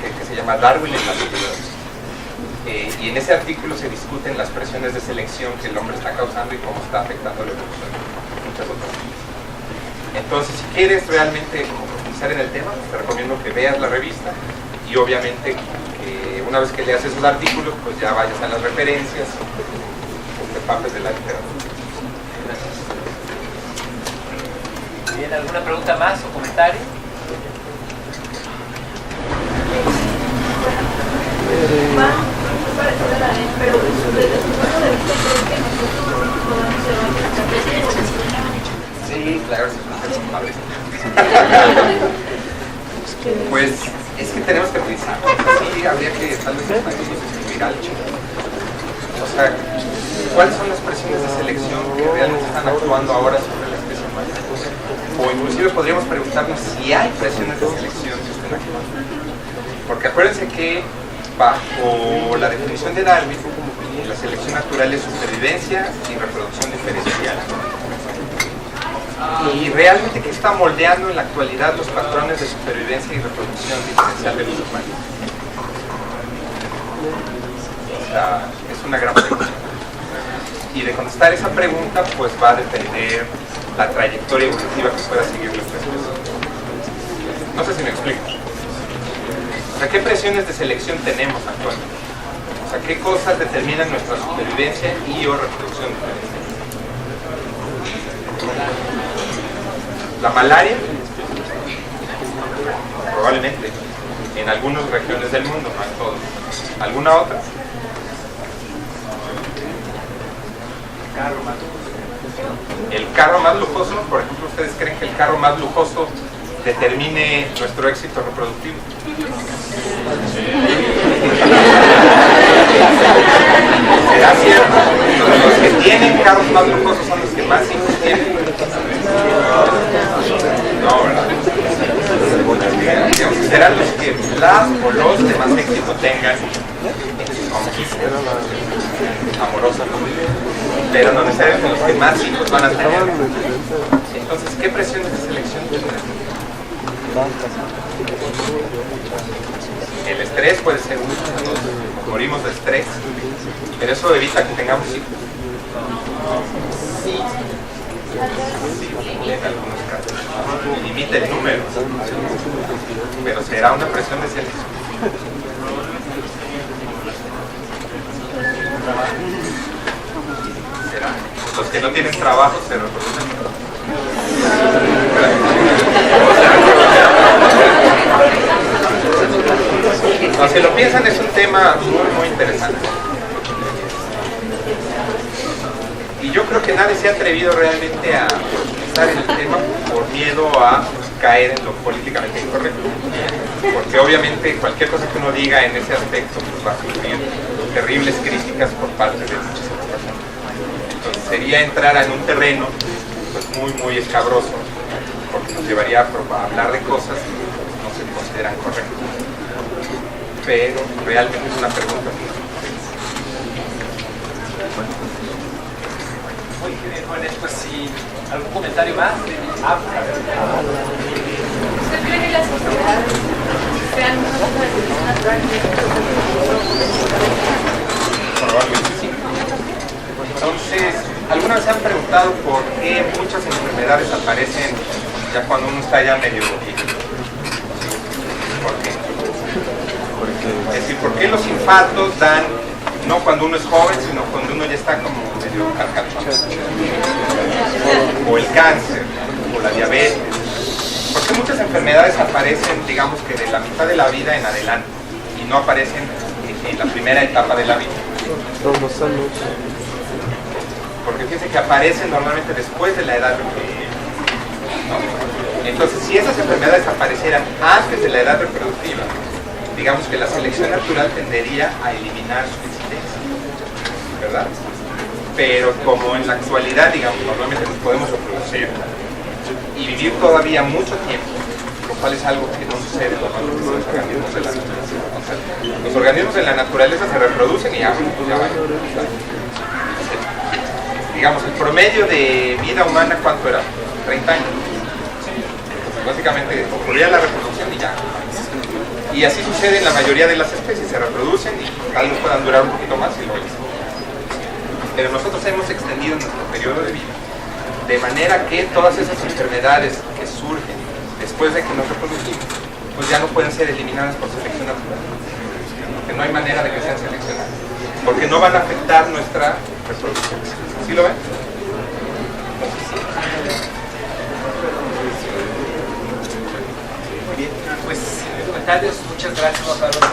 que se llama Darwin en las sociedades. Y en ese artículo se discuten las presiones de selección que el hombre está causando y cómo está afectando la evolución de muchas otras cosas. Entonces, si quieres realmente como profundizar en el tema, te recomiendo que veas la revista y obviamente que una vez que leas esos artículos, pues ya vayas a las referencias, te empapes de la literatura. Gracias. Bien, ¿alguna pregunta más o comentario? Pero desde tu punto de vista, ¿crees que nosotros podamos llevar la estrategia de evolución? Sí, claro, sí, son padres. Pues es que tenemos que pensar, sí, habría que tal vez escribir algo. O sea, ¿cuáles son las presiones de selección que realmente están actuando ahora sobre la especie humana? O inclusive podríamos preguntarnos si hay presiones de selección que estén actuando. Porque acuérdense que bajo la definición de Darwin, la selección natural es supervivencia y reproducción diferencial. Y realmente, ¿qué está moldeando en la actualidad los patrones de supervivencia y reproducción diferencial de los humanos? Es una gran pregunta. Y de contestar esa pregunta, pues va a depender la trayectoria evolutiva que pueda seguir nuestra especie. No sé si me explico. O sea, ¿qué presiones de selección tenemos actualmente? O sea, ¿qué cosas determinan nuestra supervivencia y o reproducción? La malaria, probablemente, en algunas regiones del mundo, no en todas. ¿Alguna otra? El carro más lujoso, por ejemplo, ¿ustedes creen que el carro más lujoso determine nuestro éxito reproductivo? ¿Será cierto? Los que tienen carros más lujosos son los que más hijos tienen. No, ¿verdad? Digamos que serán los que las o los de más éxito tengan en sus conquistas amorosas, pero no necesariamente los que más hijos van a tener. Entonces, ¿qué presiones de selección tenemos? El estrés puede ser uno, nos morimos de estrés, pero eso evita que tengamos hijos. Sí, en algunos casos. Limita el número, pero será una presión de selección. ¿Será? Los que no tienen trabajo se reproducen. No, si lo piensan, es un tema muy interesante. Y yo creo que nadie se ha atrevido realmente a pensar en el tema por miedo a caer en lo políticamente incorrecto. Porque obviamente cualquier cosa que uno diga en ese aspecto pues va a sufrir terribles críticas por parte de muchas personas. Entonces sería entrar en un terreno pues muy escabroso, porque nos llevaría a hablar de cosas que no se consideran correctas. Pero realmente es una pregunta muy compleja. Muy bien, jóvenes, pues si algún comentario más. ¿Usted cree que las sociedades sean una cosa de selección natural? Probablemente sí. Entonces, ¿alguna vez se han preguntado por qué muchas enfermedades aparecen ya cuando uno está ya medio viejito? ¿Por qué? Es decir, ¿por qué los infartos dan no cuando uno es joven, sino cuando uno ya está como medio carcachón? O el cáncer, o la diabetes. ¿Por qué muchas enfermedades aparecen, digamos que de la mitad de la vida en adelante y no aparecen en la primera etapa de la vida? Porque fíjense que aparecen normalmente después de la edad reproductiva, ¿no? Entonces, si esas enfermedades aparecieran antes de la edad reproductiva, digamos que la selección natural tendería a eliminar su incidencia, ¿verdad? Pero como en la actualidad, digamos, normalmente nos podemos reproducir y vivir todavía mucho tiempo, lo cual es algo que no sucede normalmente con los organismos de la naturaleza. O sea, los organismos de la naturaleza se reproducen y ya van. Digamos, el promedio de vida humana, ¿cuánto era? 30 años. Entonces, básicamente ocurría la reproducción y ya. Y así sucede en la mayoría de las especies, se reproducen y tal vez puedan durar un poquito más y luego ya. Pero nosotros hemos extendido nuestro periodo de vida de manera que todas esas enfermedades que surgen después de que nos reproducimos, pues ya no pueden ser eliminadas por selección natural. Porque no hay manera de que sean seleccionadas. Porque no van a afectar nuestra reproducción. ¿Sí lo ven? Muy bien, pues comentarios, muchas gracias por habernos